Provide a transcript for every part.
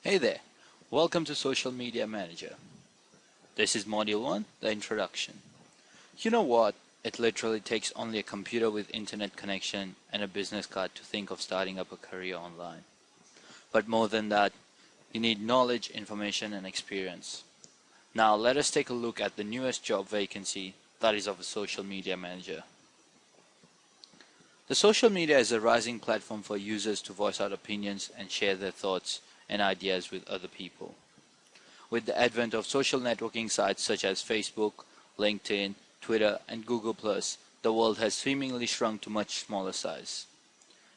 Hey there, welcome to Social Media Manager. This is Module 1, the introduction. You know what? It literally takes only a computer with internet connection and a business card to think of starting up a career online. But more than that, you need knowledge, information, and experience. Now let us take a look at the newest job vacancy, that is of a social media manager. The social media is a rising platform for users to voice out opinions and share their thoughts and ideas with other people. With the advent of social networking sites such as Facebook, LinkedIn, Twitter, and Google+, the world has seemingly shrunk to much smaller size.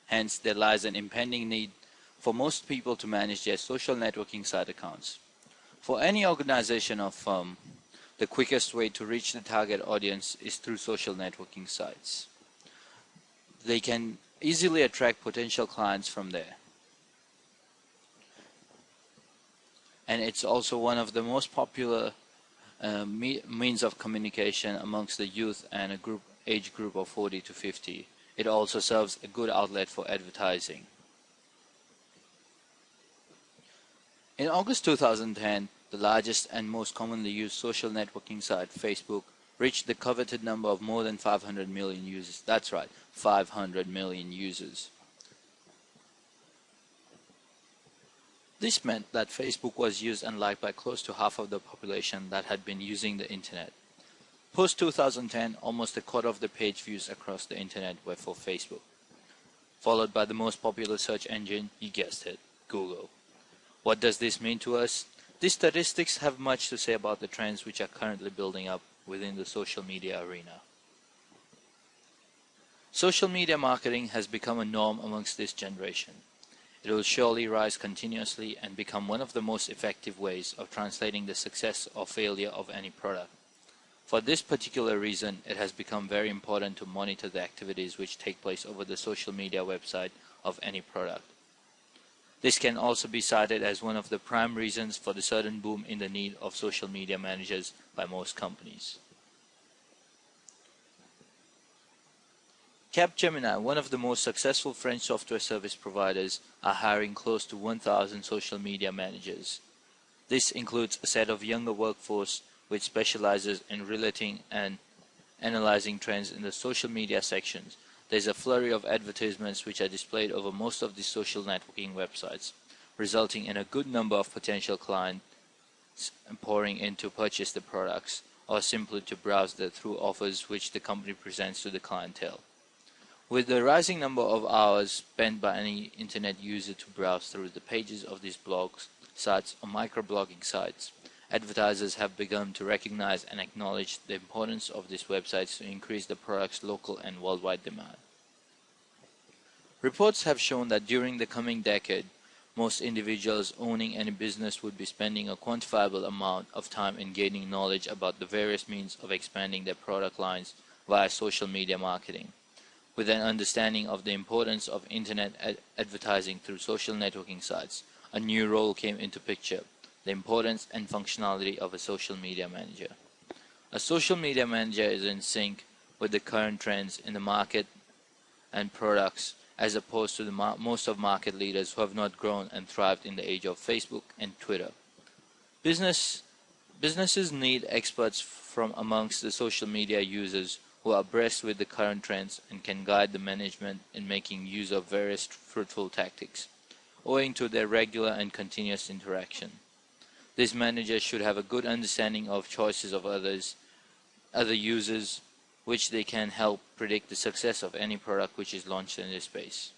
Hence, there lies an impending need for most people to manage their social networking site accounts. For any organization or firm, the quickest way to reach the target audience is through social networking sites. They can easily attract potential clients from there. And it's also one of the most popular means of communication amongst the youth and age group of 40 to 50. It also serves a good outlet for advertising. In August 2010, the largest and most commonly used social networking site, Facebook, reached the coveted number of more than 500 million users. That's right, 500 million users. This meant that Facebook was used and liked by close to half of the population that had been using the internet. Post 2010, almost a quarter of the page views across the internet were for Facebook, followed by the most popular search engine, you guessed it, Google. What does this mean to us? These statistics have much to say about the trends which are currently building up within the social media arena. Social media marketing has become a norm amongst this generation. It will surely rise continuously and become one of the most effective ways of translating the success or failure of any product. For this particular reason, it has become very important to monitor the activities which take place over the social media website of any product. This can also be cited as one of the prime reasons for the sudden boom in the need of social media managers by most companies. Capgemini, one of the most successful French software service providers, are hiring close to 1,000 social media managers. This includes a set of younger workforce which specializes in relating and analyzing trends in the social media sections. There's a flurry of advertisements which are displayed over most of the social networking websites, resulting in a good number of potential clients pouring in to purchase the products or simply to browse through offers which the company presents to the clientele. With the rising number of hours spent by any internet user to browse through the pages of these blogs, sites, or microblogging sites, advertisers have begun to recognize and acknowledge the importance of these websites to increase the product's local and worldwide demand. Reports have shown that during the coming decade, most individuals owning any business would be spending a quantifiable amount of time in gaining knowledge about the various means of expanding their product lines via social media marketing. With an understanding of the importance of internet advertising through social networking sites, a new role came into picture: the importance and functionality of a social media manager. A social media manager is in sync with the current trends in the market and products, as opposed to most of market leaders who have not grown and thrived in the age of Facebook and Twitter. Businesses need experts from amongst the social media users who are abreast with the current trends and can guide the management in making use of various fruitful tactics, owing to their regular and continuous interaction. These managers should have a good understanding of choices of other users, which they can help predict the success of any product which is launched in this space.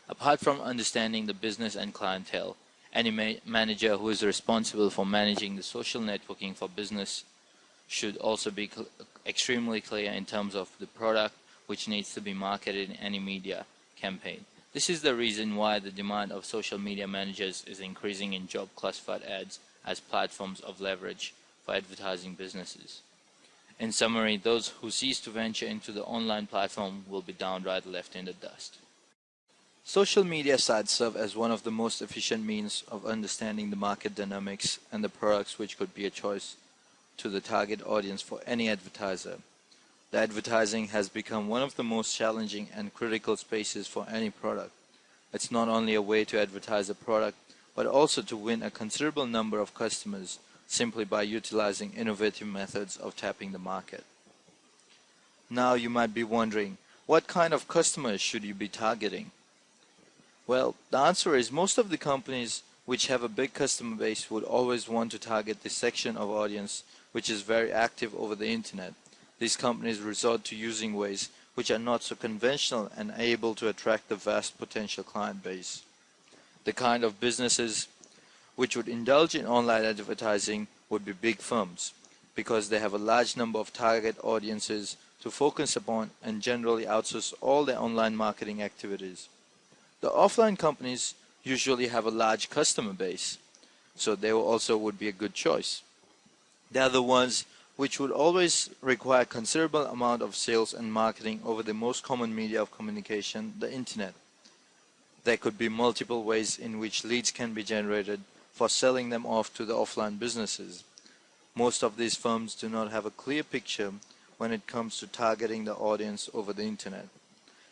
Apart from understanding the business and clientele, any manager who is responsible for managing the social networking for business should also be extremely clear in terms of the product which needs to be marketed in any media campaign. This is the reason why the demand of social media managers is increasing in job classified ads as platforms of leverage for advertising businesses. In summary, those who cease to venture into the online platform will be downright left in the dust. Social media sites serve as one of the most efficient means of understanding the market dynamics and the products which could be a choice to the target audience for any advertiser. The advertising has become one of the most challenging and critical spaces for any product. It's not only a way to advertise a product, but also to win a considerable number of customers simply by utilizing innovative methods of tapping the market. Now you might be wondering, what kind of customers should you be targeting? Well, the answer is most of the companies which have a big customer base would always want to target this section of audience which is very active over the internet. These companies resort to using ways which are not so conventional and are able to attract the vast potential client base. The kind of businesses which would indulge in online advertising would be big firms, because they have a large number of target audiences to focus upon and generally outsource all their online marketing activities. The offline companies usually have a large customer base, so they also would be a good choice. They are the ones which would always require considerable amount of sales and marketing over the most common media of communication, the internet. There could be multiple ways in which leads can be generated for selling them off to the offline businesses. Most of these firms do not have a clear picture when it comes to targeting the audience over the internet,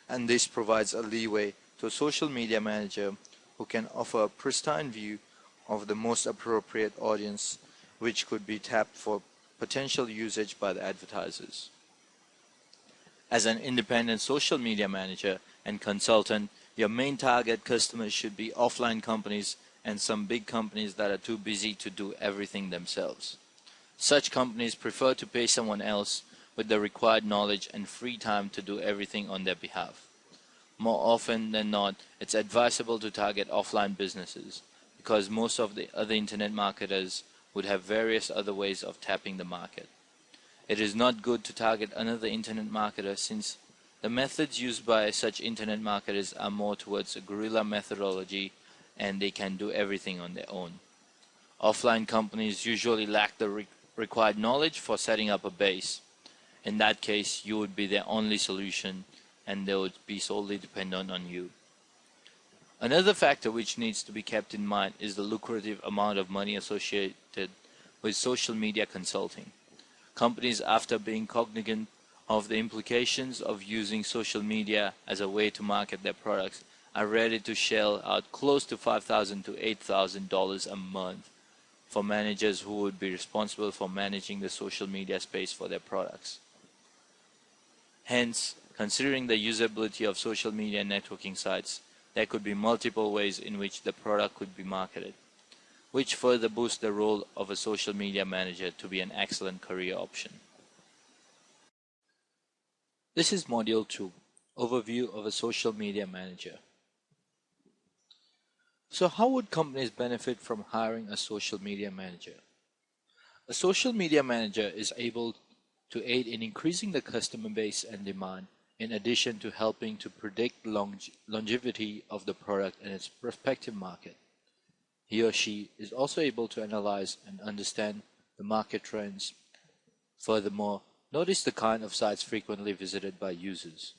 and this provides a leeway to a social media manager who can offer a pristine view of the most appropriate audience which could be tapped for potential usage by the advertisers. As an independent social media manager and consultant, your main target customers should be offline companies and some big companies that are too busy to do everything themselves. Such companies prefer to pay someone else with the required knowledge and free time to do everything on their behalf. More often than not, it's advisable to target offline businesses, because most of the other internet marketers would have various other ways of tapping the market. It is not good to target another internet marketer, since the methods used by such internet marketers are more towards a guerrilla methodology and they can do everything on their own. Offline companies usually lack the required knowledge for setting up a base. In that case, you would be their only solution and they would be solely dependent on you. Another factor which needs to be kept in mind is the lucrative amount of money associated with social media consulting. Companies, after being cognizant of the implications of using social media as a way to market their products, are ready to shell out close to $5,000 to $8,000 a month for managers who would be responsible for managing the social media space for their products. Hence, considering the usability of social media networking sites, there could be multiple ways in which the product could be marketed, which further boosts the role of a social media manager to be an excellent career option. This is Module 2, Overview of a Social Media Manager. So how would companies benefit from hiring a social media manager? A social media manager is able to aid in increasing the customer base and demand, in addition to helping to predict longevity of the product and its prospective market. He or she is also able to analyze and understand the market trends. Furthermore, notice the kind of sites frequently visited by users.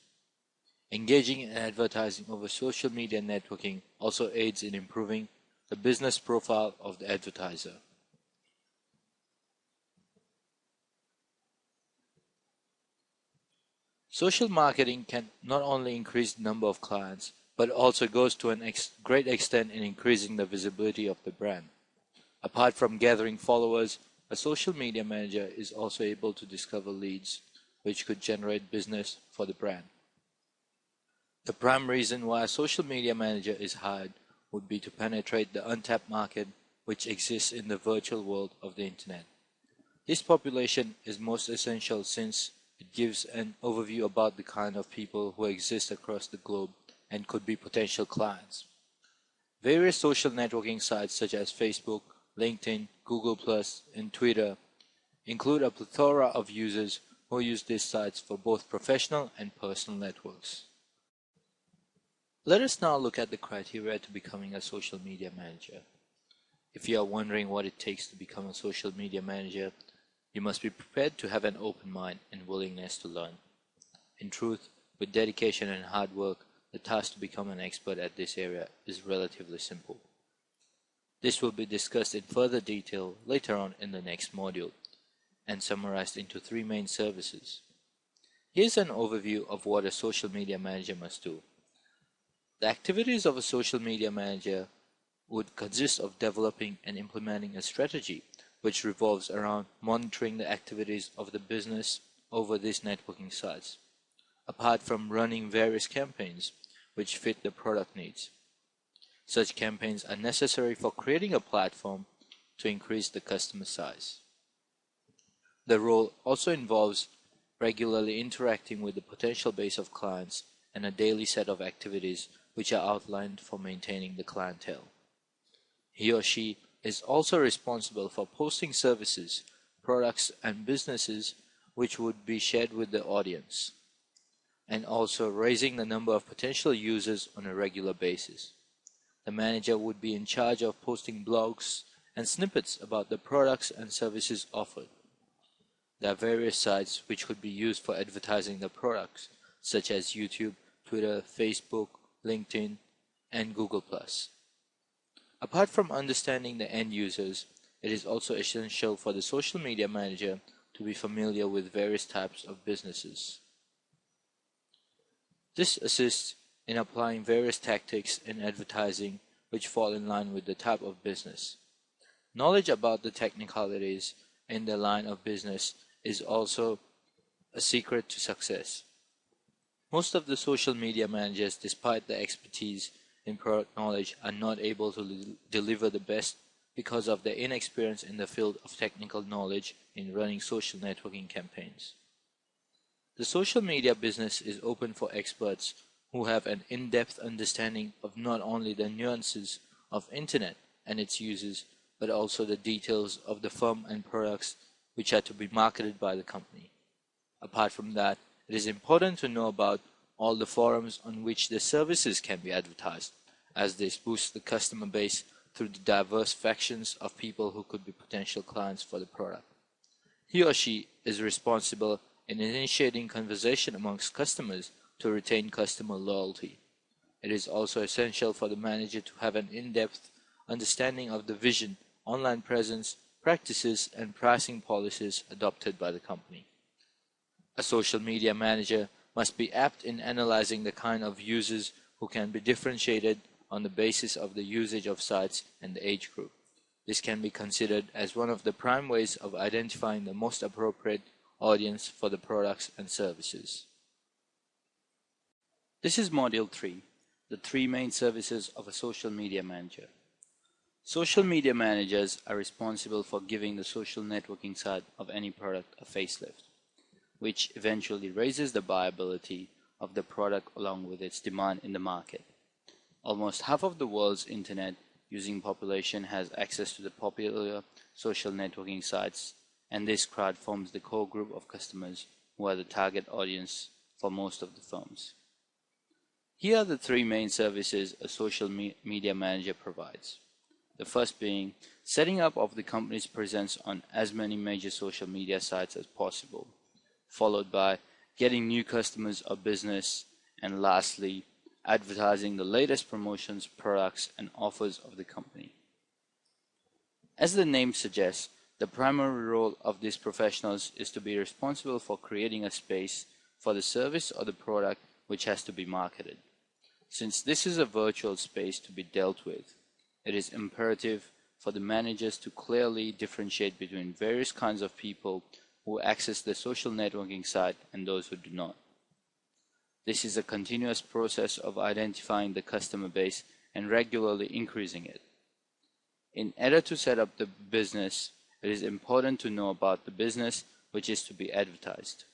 Engaging in advertising over social media networking also aids in improving the business profile of the advertiser. Social marketing can not only increase the number of clients, but also goes to a great extent in increasing the visibility of the brand. Apart from gathering followers, a social media manager is also able to discover leads, which could generate business for the brand. The prime reason why a social media manager is hired would be to penetrate the untapped market which exists in the virtual world of the internet. This population is most essential since it gives an overview about the kind of people who exist across the globe and could be potential clients. Various social networking sites such as Facebook, LinkedIn, Google+, and Twitter include a plethora of users who use these sites for both professional and personal networks. Let us now look at the criteria to becoming a social media manager. If you are wondering what it takes to become a social media manager, you must be prepared to have an open mind and willingness to learn. In truth, with dedication and hard work, the task to become an expert at this area is relatively simple. This will be discussed in further detail later on in the next module, and summarized into 3 main services. Here's an overview of what a social media manager must do. The activities of a social media manager would consist of developing and implementing a strategy which revolves around monitoring the activities of the business over these networking sites, apart from running various campaigns which fit the product needs. Such campaigns are necessary for creating a platform to increase the customer size. The role also involves regularly interacting with the potential base of clients and a daily set of activities which are outlined for maintaining the clientele. He or she is also responsible for posting services, products, and businesses which would be shared with the audience, and also raising the number of potential users on a regular basis. The manager would be in charge of posting blogs and snippets about the products and services offered. There are various sites which could be used for advertising the products, such as YouTube, Twitter, Facebook, LinkedIn, and Google+. Apart from understanding the end users, it is also essential for the social media manager to be familiar with various types of businesses. This assists in applying various tactics in advertising which fall in line with the type of business. Knowledge about the technicalities in the line of business is also a secret to success. Most of the social media managers, despite their expertise in product knowledge, are not able to deliver the best because of their inexperience in the field of technical knowledge in running social networking campaigns. The social media business is open for experts who have an in-depth understanding of not only the nuances of Internet and its uses, but also the details of the firm and products which are to be marketed by the company. Apart from that, it is important to know about all the forums on which the services can be advertised, as this boosts the customer base through the diverse factions of people who could be potential clients for the product. He or she is responsible in initiating conversation amongst customers to retain customer loyalty. It is also essential for the manager to have an in-depth understanding of the vision, online presence, practices, and pricing policies adopted by the company. A social media manager must be apt in analyzing the kind of users who can be differentiated on the basis of the usage of sites and the age group. This can be considered as one of the prime ways of identifying the most appropriate audience for the products and services. This is Module 3, the 3 main services of a social media manager. Social media managers are responsible for giving the social networking side of any product a facelift, which eventually raises the viability of the product along with its demand in the market. Almost half of the world's internet using population has access to the popular social networking sites, and this crowd forms the core group of customers who are the target audience for most of the firms. Here are the 3 main services a social media manager provides. The first being setting up of the company's presence on as many major social media sites as possible, followed by getting new customers or business, and lastly, advertising the latest promotions, products, and offers of the company. As the name suggests, the primary role of these professionals is to be responsible for creating a space for the service or the product which has to be marketed. Since this is a virtual space to be dealt with, it is imperative for the managers to clearly differentiate between various kinds of people who access the social networking site and those who do not. This is a continuous process of identifying the customer base and regularly increasing it. In order to set up the business, it is important to know about the business which is to be advertised.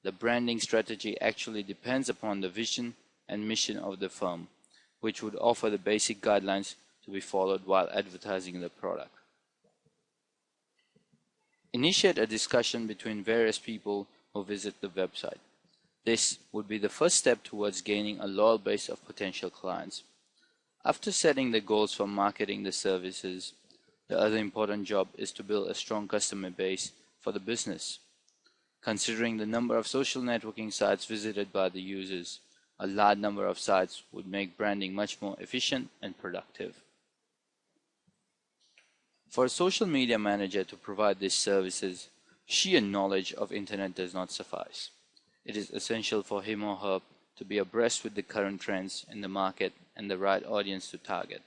The branding strategy actually depends upon the vision and mission of the firm, which would offer the basic guidelines to be followed while advertising the product. Initiate a discussion between various people who visit the website. This would be the first step towards gaining a loyal base of potential clients. After setting the goals for marketing the services, the other important job is to build a strong customer base for the business. Considering the number of social networking sites visited by the users, a large number of sites would make branding much more efficient and productive. For a social media manager to provide these services, sheer knowledge of Internet does not suffice. It is essential for him or her to be abreast with the current trends in the market and the right audience to target.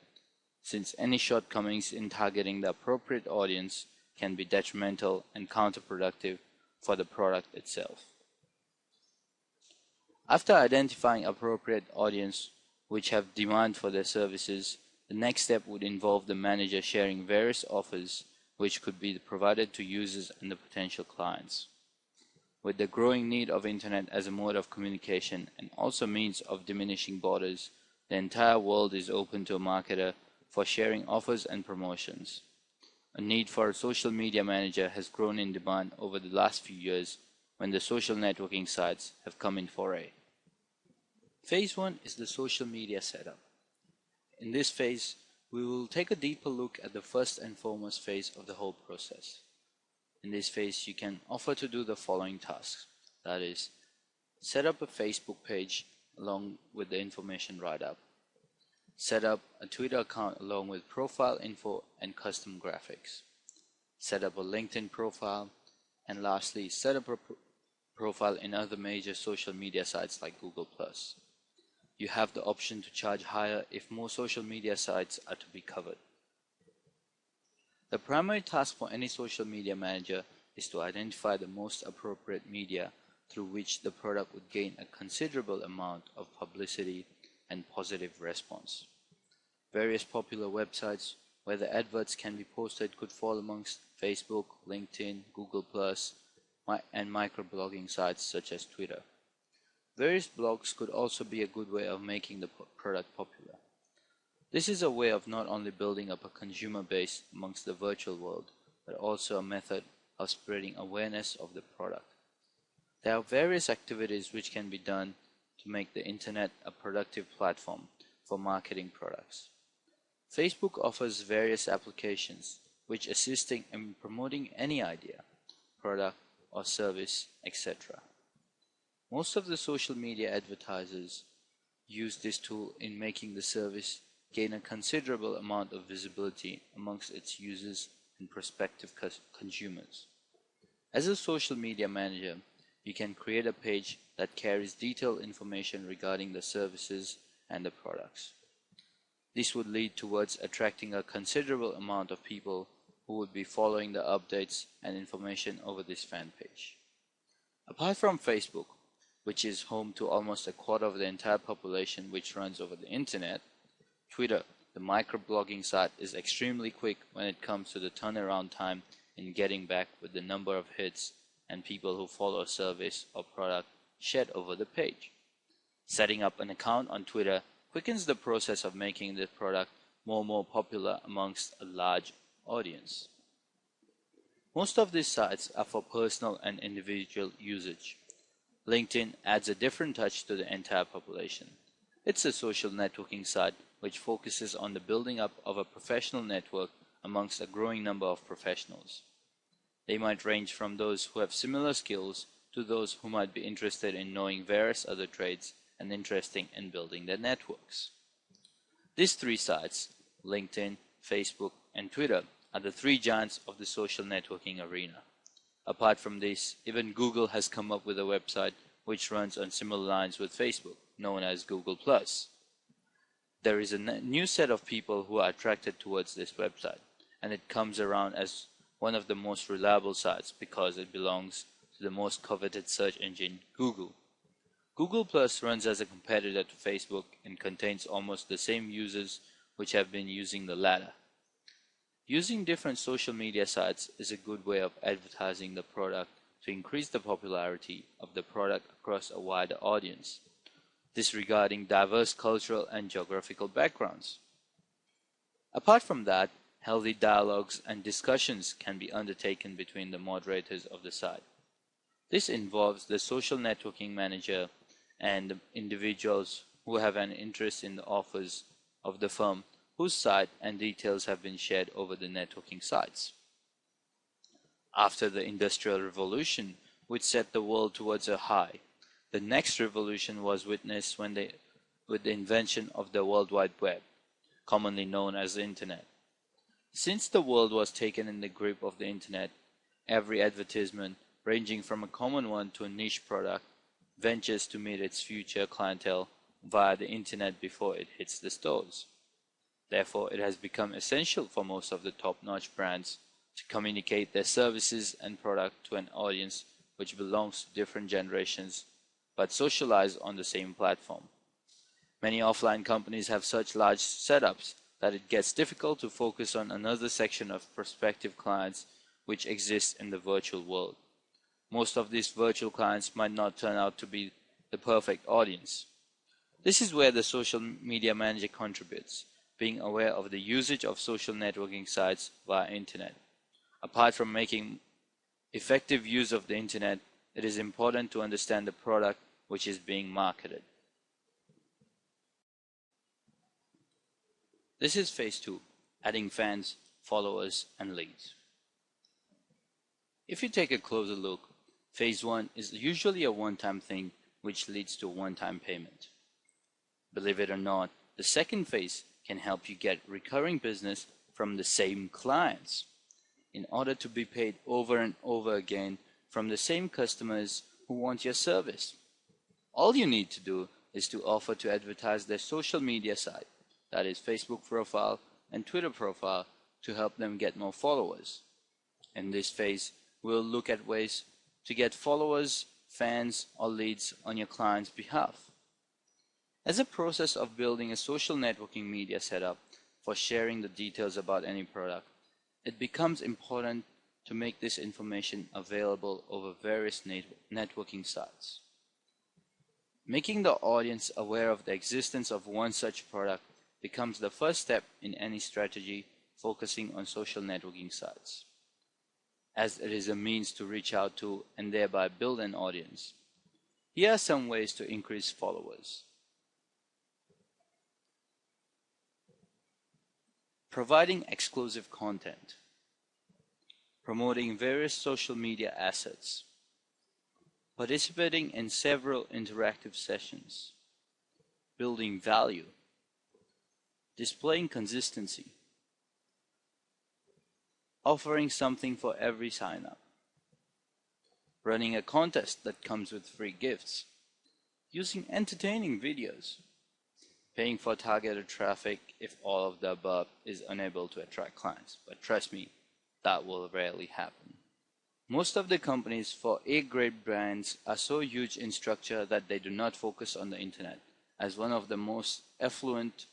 since any shortcomings in targeting the appropriate audience can be detrimental and counterproductive for the product itself. After identifying appropriate audience which have demand for their services, the next step would involve the manager sharing various offers which could be provided to users and the potential clients. With the growing need of internet as a mode of communication and also means of diminishing borders, the entire world is open to a marketer for sharing offers and promotions. A need for a social media manager has grown in demand over the last few years when the social networking sites have come in foray. Phase 1 is the social media setup. In this phase, we will take a deeper look at the first and foremost phase of the whole process. In this phase, you can offer to do the following tasks. That is, set up a Facebook page along with the information write-up. Set up a Twitter account along with profile info and custom graphics. Set up a LinkedIn profile. And lastly, set up a profile in other major social media sites like Google+. You have the option to charge higher if more social media sites are to be covered. The primary task for any social media manager is to identify the most appropriate media through which the product would gain a considerable amount of publicity and positive response. Various popular websites where the adverts can be posted could fall amongst Facebook, LinkedIn, Google+, and microblogging sites such as Twitter. Various blogs could also be a good way of making the product popular. This is a way of not only building up a consumer base amongst the virtual world, but also a method of spreading awareness of the product. There are various activities which can be done to make the internet a productive platform for marketing products. Facebook offers various applications which assisting in promoting any idea, product or service, etc. Most of the social media advertisers use this tool in making the service gain a considerable amount of visibility amongst its users and prospective consumers. As a social media manager, you can create a page that carries detailed information regarding the services and the products. This would lead towards attracting a considerable amount of people who would be following the updates and information over this fan page. Apart from Facebook, which is home to almost a quarter of the entire population which runs over the internet, Twitter, the microblogging site, is extremely quick when it comes to the turnaround time in getting back with the number of hits and people who follow a service or product shared over the page. Setting up an account on Twitter quickens the process of making the product more popular amongst a large audience. Most of these sites are for personal and individual usage. LinkedIn adds a different touch to the entire population. It's a social networking site which focuses on the building up of a professional network amongst a growing number of professionals. They might range from those who have similar skills to those who might be interested in knowing various other trades and interested in building their networks. These three sites, LinkedIn, Facebook, and Twitter, are the three giants of the social networking arena. Apart from this, even Google has come up with a website which runs on similar lines with Facebook, known as Google+. There is a new set of people who are attracted towards this website, and it comes around as one of the most reliable sites because it belongs to the most coveted search engine, Google. Google+ runs as a competitor to Facebook and contains almost the same users which have been using the latter. Using different social media sites is a good way of advertising the product to increase the popularity of the product across a wider audience, disregarding diverse cultural and geographical backgrounds. Apart from that, healthy dialogues and discussions can be undertaken between the moderators of the site. This involves the social networking manager and the individuals who have an interest in the offers of the firm whose site and details have been shared over the networking sites. After the Industrial Revolution, which set the world towards a high, the next revolution was witnessed with the invention of the World Wide Web, commonly known as the Internet. Since the world was taken in the grip of the Internet, every advertisement, ranging from a common one to a niche product, ventures to meet its future clientele via the Internet before it hits the stores. Therefore, it has become essential for most of the top-notch brands to communicate their services and product to an audience which belongs to different generations but socialize on the same platform. Many offline companies have such large setups that it gets difficult to focus on another section of prospective clients which exist in the virtual world. Most of these virtual clients might not turn out to be the perfect audience. This is where the social media manager contributes, being aware of the usage of social networking sites via internet. Apart from making effective use of the internet, it is important to understand the product which is being marketed. This is phase 2, adding fans, followers, and leads. If you take a closer look, phase 1 is usually a one-time thing which leads to a one-time payment. Believe it or not, the second phase can help you get recurring business from the same clients in order to be paid over and over again from the same customers who want your service. All you need to do is to offer to advertise their social media site, that is Facebook profile and Twitter profile, to help them get more followers. In this phase, we'll look at ways to get followers, fans, or leads on your client's behalf. As a process of building a social networking media setup for sharing the details about any product, it becomes important to make this information available over various networking sites. Making the audience aware of the existence of one such product becomes the first step in any strategy focusing on social networking sites, as it is a means to reach out to and thereby build an audience. Here are some ways to increase followers. Providing exclusive content, promoting various social media assets, participating in several interactive sessions, building value, displaying consistency, offering something for every sign-up, running a contest that comes with free gifts, using entertaining videos, paying for targeted traffic if all of the above is unable to attract clients. But trust me, that will rarely happen. Most of the companies for A-grade brands are so huge in structure that they do not focus on the internet as one of the most affluent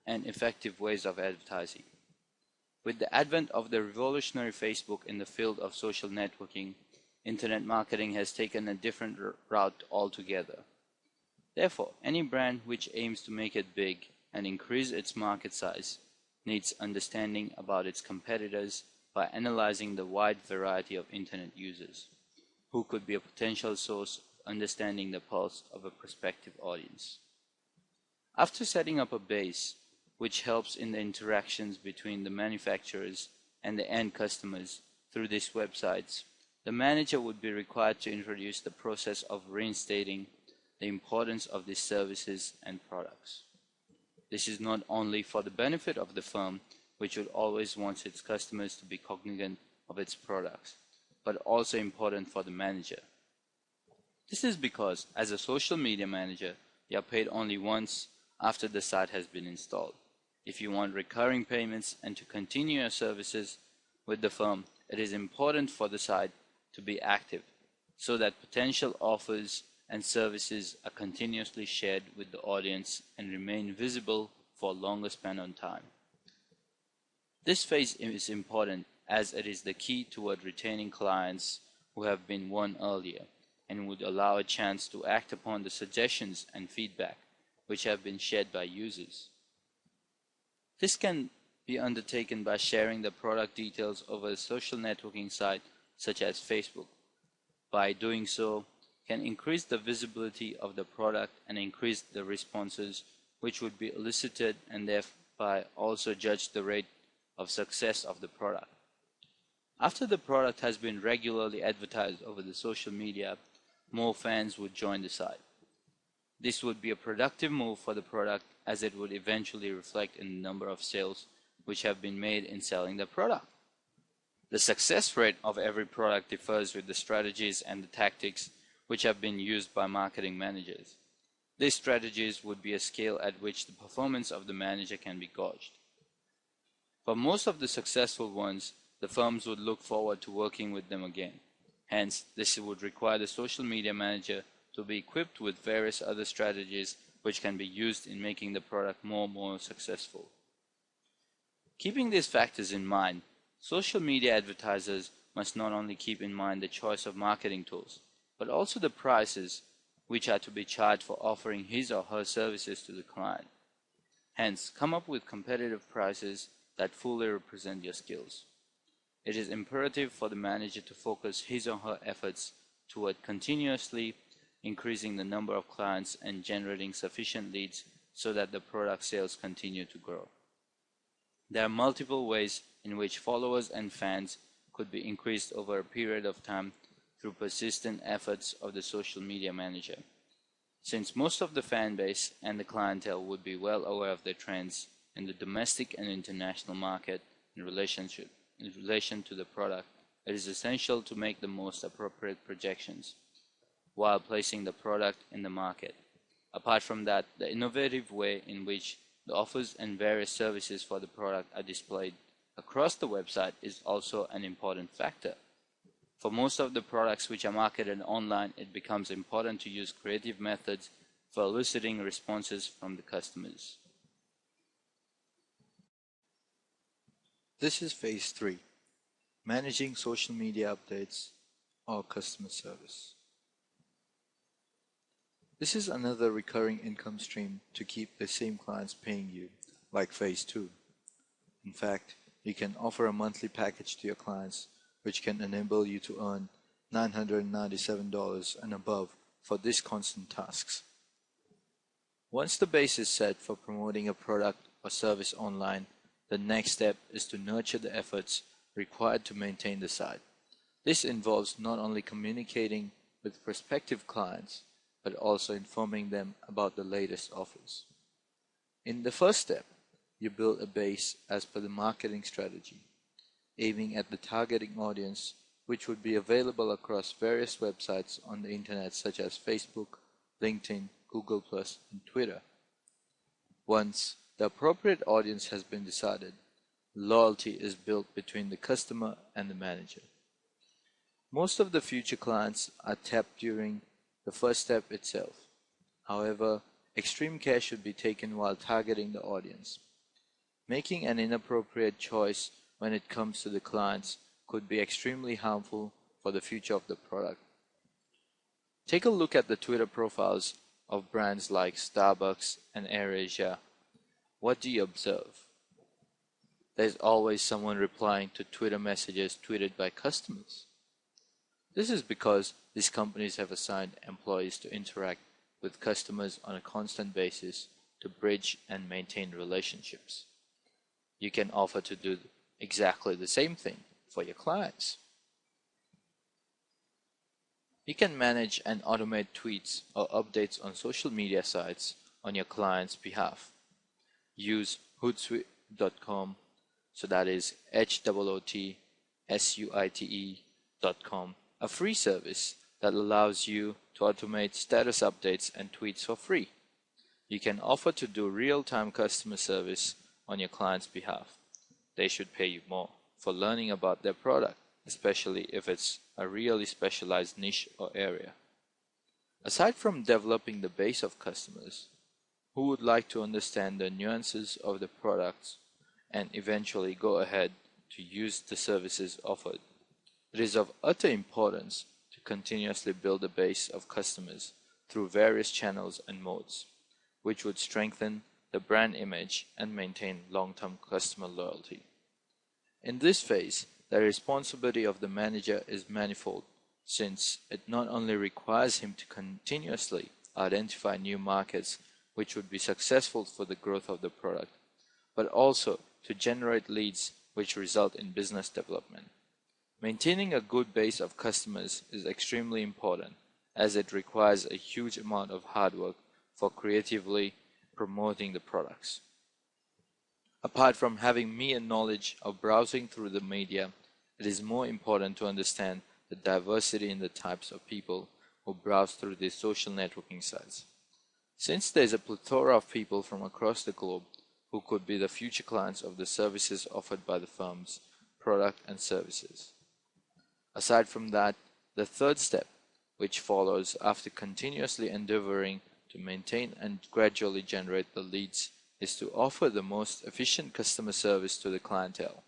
and effective ways of advertising. With the advent of the revolutionary Facebook in the field of social networking, internet marketing has taken a different route altogether. Therefore, any brand which aims to make it big and increase its market size needs understanding about its competitors by analyzing the wide variety of internet users, who could be a potential source of understanding the pulse of a prospective audience. After setting up a base, which helps in the interactions between the manufacturers and the end customers through these websites, the manager would be required to introduce the process of reinstating the importance of these services and products. This is not only for the benefit of the firm, which would always want its customers to be cognizant of its products, but also important for the manager. This is because, as a social media manager, you are paid only once after the site has been installed. If you want recurring payments and to continue your services with the firm, it is important for the site to be active so that potential offers and services are continuously shared with the audience and remain visible for a longer span of time. This phase is important as it is the key toward retaining clients who have been won earlier and would allow a chance to act upon the suggestions and feedback which have been shared by users. This can be undertaken by sharing the product details over a social networking site such as Facebook. By doing so, can increase the visibility of the product and increase the responses which would be elicited and thereby also judge the rate of success of the product. After the product has been regularly advertised over the social media, more fans would join the site. This would be a productive move for the product as it would eventually reflect in the number of sales which have been made in selling the product. The success rate of every product differs with the strategies and the tactics which have been used by marketing managers. These strategies would be a scale at which the performance of the manager can be gauged. For most of the successful ones, the firms would look forward to working with them again. Hence, this would require the social media manager to be equipped with various other strategies which can be used in making the product more successful. Keeping these factors in mind, social media advertisers must not only keep in mind the choice of marketing tools, but also the prices which are to be charged for offering his or her services to the client. Hence, come up with competitive prices that fully represent your skills. It is imperative for the manager to focus his or her efforts toward continuously increasing the number of clients and generating sufficient leads so that the product sales continue to grow. There are multiple ways in which followers and fans could be increased over a period of time through persistent efforts of the social media manager. Since most of the fan base and the clientele would be well aware of the trends in the domestic and international market in relation to the product, it is essential to make the most appropriate projections while placing the product in the market. Apart from that, the innovative way in which the offers and various services for the product are displayed across the website is also an important factor. For most of the products which are marketed online, it becomes important to use creative methods for eliciting responses from the customers. This is phase 3, managing social media updates or customer service. This is another recurring income stream to keep the same clients paying you, like phase 2. In fact, you can offer a monthly package to your clients which can enable you to earn $997 and above for these constant tasks. Once the base is set for promoting a product or service online, the next step is to nurture the efforts required to maintain the site. This involves not only communicating with prospective clients, but also informing them about the latest offers. In the first step, you build a base as per the marketing strategy, aiming at the targeting audience which would be available across various websites on the internet such as Facebook, LinkedIn, Google+, and Twitter. Once the appropriate audience has been decided, loyalty is built between the customer and the manager. Most of the future clients are tapped during the first step itself. However, extreme care should be taken while targeting the audience. Making an inappropriate choice when it comes to the clients could be extremely harmful for the future of the product. Take a look at the Twitter profiles of brands like Starbucks and AirAsia. What do you observe? There's always someone replying to Twitter messages tweeted by customers. This is because these companies have assigned employees to interact with customers on a constant basis to bridge and maintain relationships. You can offer to do exactly the same thing for your clients. You can manage and automate tweets or updates on social media sites on your client's behalf. Use Hootsuite.com, so that is HOOTSUITE.com, a free service that allows you to automate status updates and tweets for free. You can offer to do real-time customer service on your client's behalf. They should pay you more for learning about their product, especially if it's a really specialized niche or area. Aside from developing the base of customers who would like to understand the nuances of the products and eventually go ahead to use the services offered, it is of utter importance to continuously build a base of customers through various channels and modes, which would strengthen the brand image and maintain long-term customer loyalty. In this phase, the responsibility of the manager is manifold, since it not only requires him to continuously identify new markets which would be successful for the growth of the product, but also to generate leads which result in business development. Maintaining a good base of customers is extremely important, as it requires a huge amount of hard work for creatively promoting the products. Apart from having mere knowledge of browsing through the media, it is more important to understand the diversity in the types of people who browse through these social networking sites. Since there is a plethora of people from across the globe who could be the future clients of the services offered by the firm's product and services. Aside from that, the third step, which follows after continuously endeavoring to maintain and gradually generate the leads, is to offer the most efficient customer service to the clientele.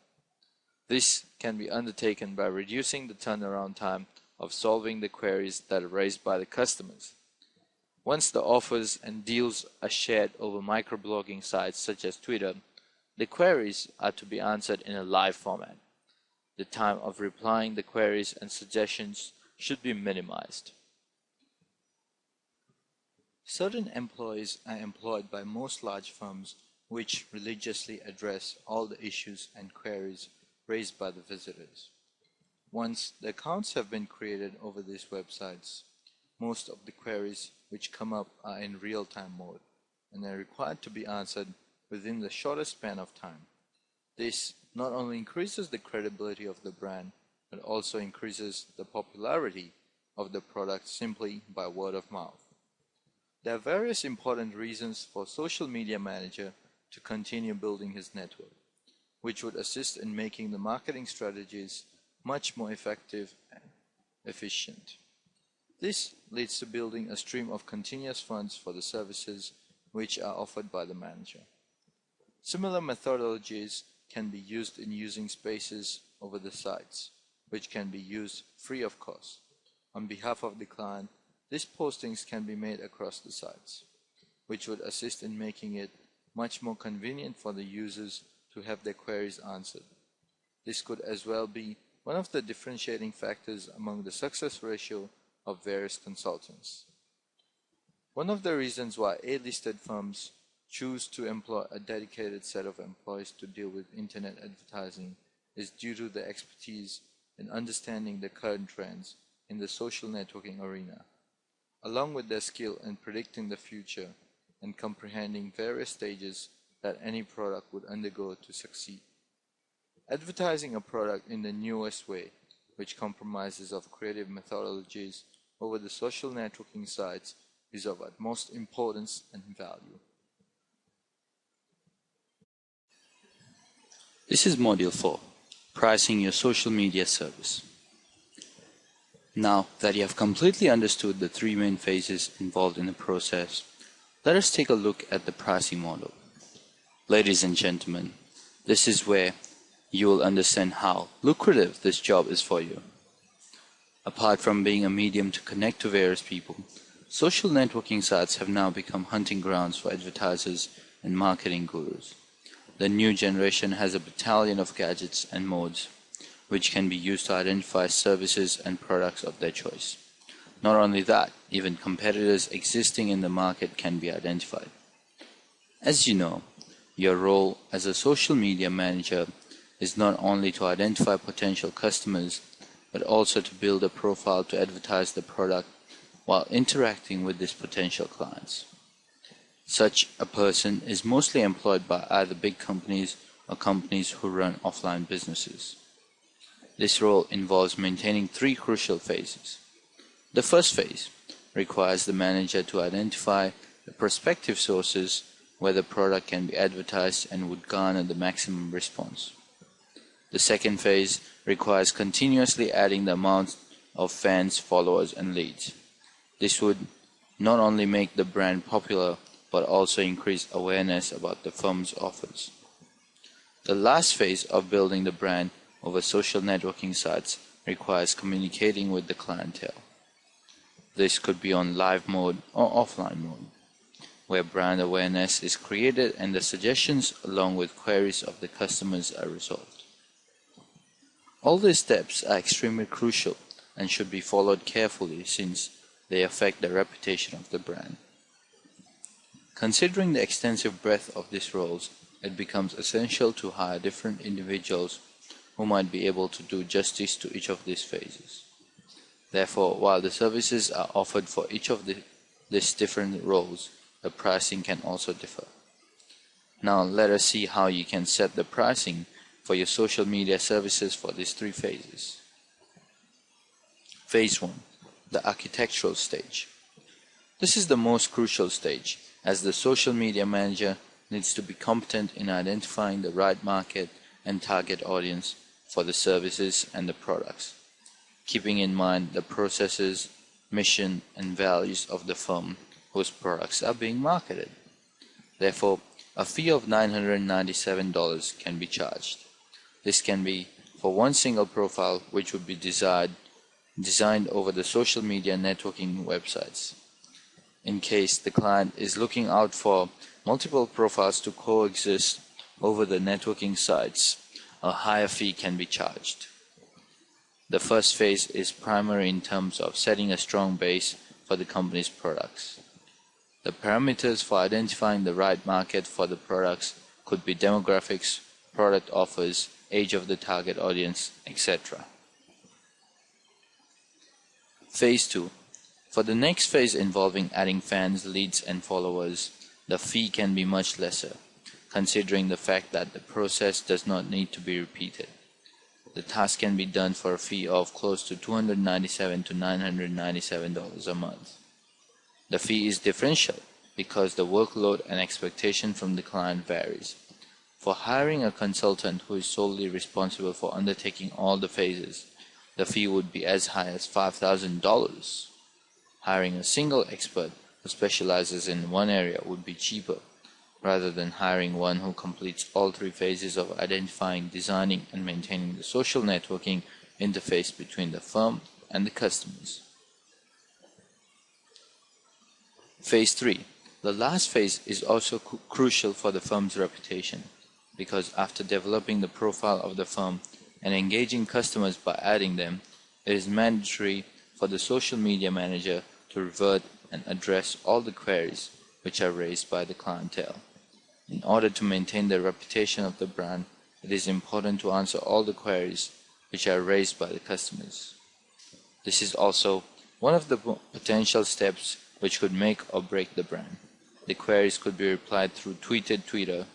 This can be undertaken by reducing the turnaround time of solving the queries that are raised by the customers. Once the offers and deals are shared over microblogging sites such as Twitter, the queries are to be answered in a live format. The time of replying the queries and suggestions should be minimized. Certain employees are employed by most large firms which religiously address all the issues and queries raised by the visitors. Once the accounts have been created over these websites, most of the queries which come up are in real-time mode and are required to be answered within the shortest span of time. This not only increases the credibility of the brand, but also increases the popularity of the product simply by word of mouth. There are various important reasons for social media manager to continue building his network, which would assist in making the marketing strategies much more effective and efficient. This leads to building a stream of continuous funds for the services which are offered by the manager. Similar methodologies can be used in using spaces over the sites, which can be used free of cost. On behalf of the client, these postings can be made across the sites, which would assist in making it much more convenient for the users to have their queries answered. This could as well be one of the differentiating factors among the success ratio of various consultants. One of the reasons why A-listed firms choose to employ a dedicated set of employees to deal with internet advertising is due to their expertise in understanding the current trends in the social networking arena, along with their skill in predicting the future and comprehending various stages that any product would undergo to succeed. Advertising a product in the newest way, which compromises of creative methodologies over the social networking sites, is of utmost importance and value. This is Module 4, Pricing Your Social Media Service. Now that you have completely understood the three main phases involved in the process, let us take a look at the pricing model. Ladies and gentlemen, this is where you will understand how lucrative this job is for you. Apart from being a medium to connect to various people, social networking sites have now become hunting grounds for advertisers and marketing gurus. The new generation has a battalion of gadgets and modes which can be used to identify services and products of their choice. Not only that, even competitors existing in the market can be identified. As you know, your role as a social media manager is not only to identify potential customers, but also to build a profile to advertise the product while interacting with these potential clients. Such a person is mostly employed by either big companies or companies who run offline businesses. This role involves maintaining three crucial phases. The first phase requires the manager to identify the prospective sources where the product can be advertised and would garner the maximum response. The second phase requires continuously adding the amount of fans, followers, and leads. This would not only make the brand popular, but also increase awareness about the firm's offers. The last phase of building the brand over social networking sites requires communicating with the clientele. This could be on live mode or offline mode, where brand awareness is created and the suggestions along with queries of the customers are resolved. All these steps are extremely crucial and should be followed carefully since they affect the reputation of the brand. Considering the extensive breadth of these roles, it becomes essential to hire different individuals who might be able to do justice to each of these phases. Therefore, while the services are offered for each of these different roles, the pricing can also differ. Now let us see how you can set the pricing for your social media services for these three phases. Phase 1. The architectural stage. This is the most crucial stage, as the social media manager needs to be competent in identifying the right market and target audience for the services and the products, keeping in mind the processes, mission, and values of the firm whose products are being marketed. Therefore, a fee of $997 can be charged. This can be for one single profile which would be designed over the social media networking websites. In case the client is looking out for multiple profiles to coexist over the networking sites, a higher fee can be charged. The first phase is primary in terms of setting a strong base for the company's products. The parameters for identifying the right market for the products could be demographics, product offers, age of the target audience, etc. Phase 2. For the next phase involving adding fans, leads, and followers, the fee can be much lesser, considering the fact that the process does not need to be repeated. The task can be done for a fee of close to $297 to $997 a month. The fee is differential because the workload and expectation from the client varies. For hiring a consultant who is solely responsible for undertaking all the phases, the fee would be as high as $5,000. Hiring a single expert who specializes in one area would be cheaper, rather than hiring one who completes all three phases of identifying, designing, and maintaining the social networking interface between the firm and the customers. Phase 3. The last phase is also crucial for the firm's reputation, because after developing the profile of the firm and engaging customers by adding them, it is mandatory for the social media manager to revert and address all the queries which are raised by the clientele. In order to maintain the reputation of the brand, it is important to answer all the queries which are raised by the customers. This is also one of the potential steps which could make or break the brand. The queries could be replied through Twitter.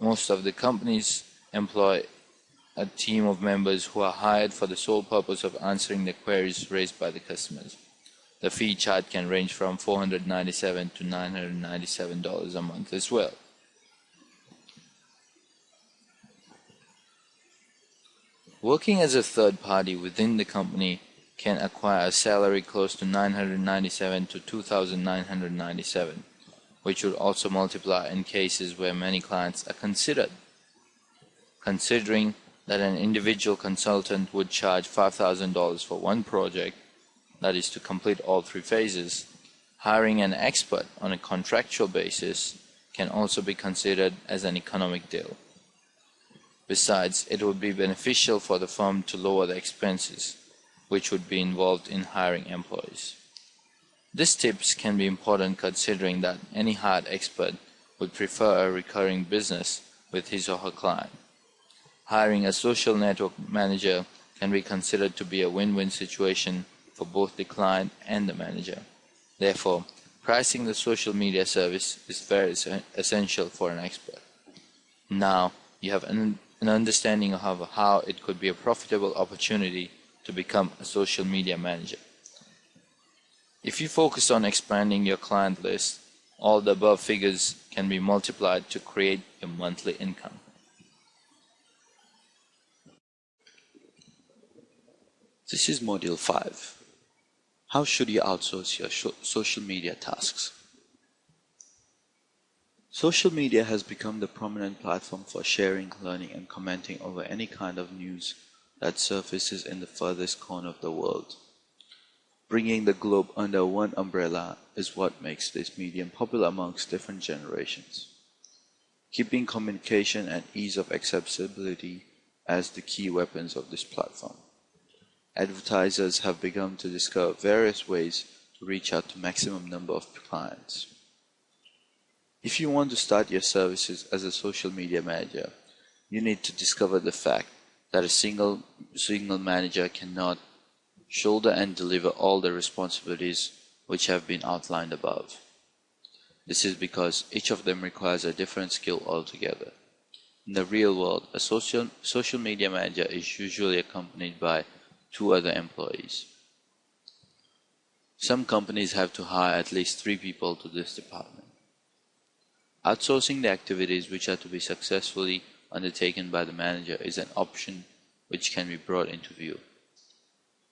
Most of the companies employ a team of members who are hired for the sole purpose of answering the queries raised by the customers. The fee charge can range from $497 to $997 a month as well. Working as a third party within the company can acquire a salary close to $997 to $2,997, which would also multiply in cases where many clients are considered. Considering that an individual consultant would charge $5,000 for one project, that is to complete all three phases, hiring an expert on a contractual basis can also be considered as an economic deal. Besides, it would be beneficial for the firm to lower the expenses, which would be involved in hiring employees. These tips can be important considering that any hired expert would prefer a recurring business with his or her client. Hiring a social network manager can be considered to be a win-win situation for both the client and the manager. Therefore, pricing the social media service is very essential for an expert. Now, you have an understanding of how it could be a profitable opportunity to become a social media manager. If you focus on expanding your client list, all the above figures can be multiplied to create your monthly income. This is Module 5. How should you outsource your social media tasks? Social media has become the prominent platform for sharing, learning, and commenting over any kind of news that surfaces in the furthest corner of the world. Bringing the globe under one umbrella is what makes this medium popular amongst different generations, keeping communication and ease of accessibility as the key weapons of this platform. Advertisers have begun to discover various ways to reach out to maximum number of clients. If you want to start your services as a social media manager, you need to discover the fact that a single manager cannot shoulder and deliver all the responsibilities which have been outlined above. This is because each of them requires a different skill altogether. In the real world, a social media manager is usually accompanied by 2 other employees. Some companies have to hire at least 3 people to this department. Outsourcing the activities which are to be successfully undertaken by the manager is an option which can be brought into view.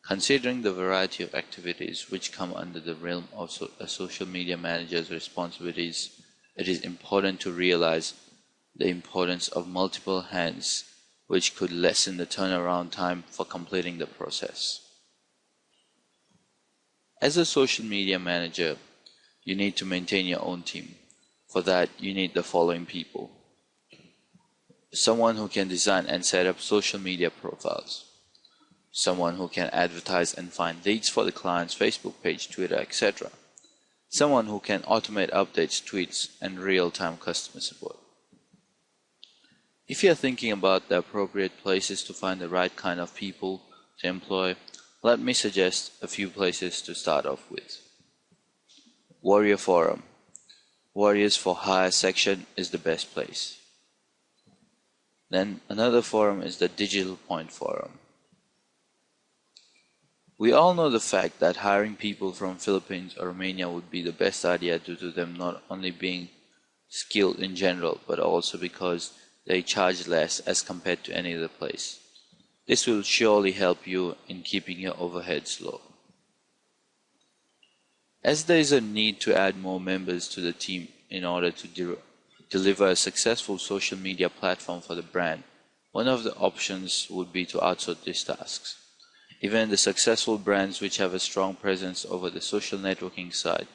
Considering the variety of activities which come under the realm of a social media manager's responsibilities, it is important to realize the importance of multiple hands, which could lessen the turnaround time for completing the process. As a social media manager, you need to maintain your own team. For that, you need the following people. Someone who can design and set up social media profiles. Someone who can advertise and find leads for the client's Facebook page, Twitter, etc. Someone who can automate updates, tweets, and real-time customer support. If you are thinking about the appropriate places to find the right kind of people to employ, let me suggest a few places to start off with. Warrior Forum. Warriors for Hire section is the best place. Then another forum is the Digital Point Forum. We all know the fact that hiring people from Philippines or Romania would be the best idea due to them not only being skilled in general, but also because they charge less as compared to any other place. This will surely help you in keeping your overheads low. As there is a need to add more members to the team in order to deliver a successful social media platform for the brand, one of the options would be to outsource these tasks. Even the successful brands which have a strong presence over the social networking side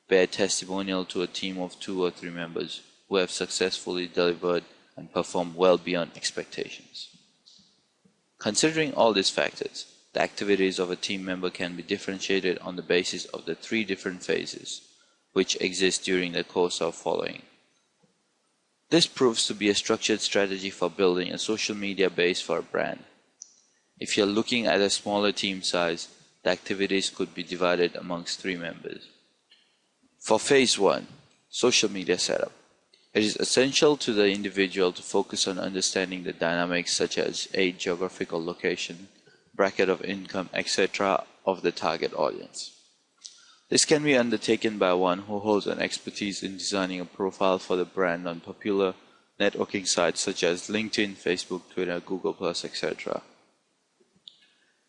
bear testimonial to a team of 2 or 3 members who have successfully delivered and performed well beyond expectations. Considering all these factors, the activities of a team member can be differentiated on the basis of the 3 different phases which exist during the course of following. This proves to be a structured strategy for building a social media base for a brand. If you're looking at a smaller team size, the activities could be divided amongst 3 members. For phase 1, social media setup. It is essential to the individual to focus on understanding the dynamics such as age, geographical location, bracket of income, etc. of the target audience. This can be undertaken by one who holds an expertise in designing a profile for the brand on popular networking sites such as LinkedIn, Facebook, Twitter, Google+, etc.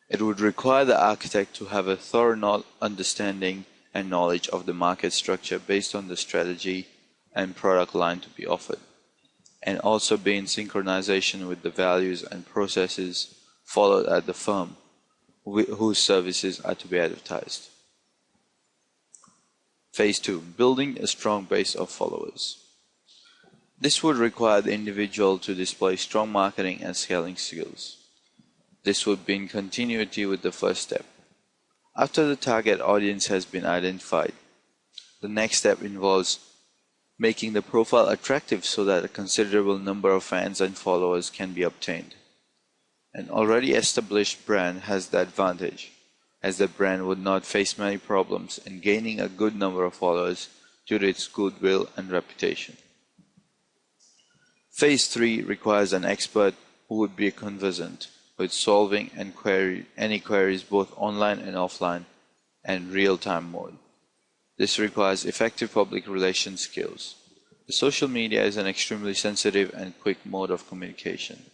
It would require the architect to have a thorough understanding and knowledge of the market structure based on the strategy and product line to be offered, and also be in synchronization with the values and processes followed at the firm whose services are to be advertised. Phase 2. Building a strong base of followers. This would require the individual to display strong marketing and scaling skills. This would be in continuity with the first step. After the target audience has been identified, the next step involves making the profile attractive so that a considerable number of fans and followers can be obtained. An already established brand has the advantage, as the brand would not face many problems in gaining a good number of followers due to its goodwill and reputation. Phase 3 requires an expert who would be conversant with solving any queries both online and offline and real-time mode. This requires effective public relations skills. The social media is an extremely sensitive and quick mode of communication.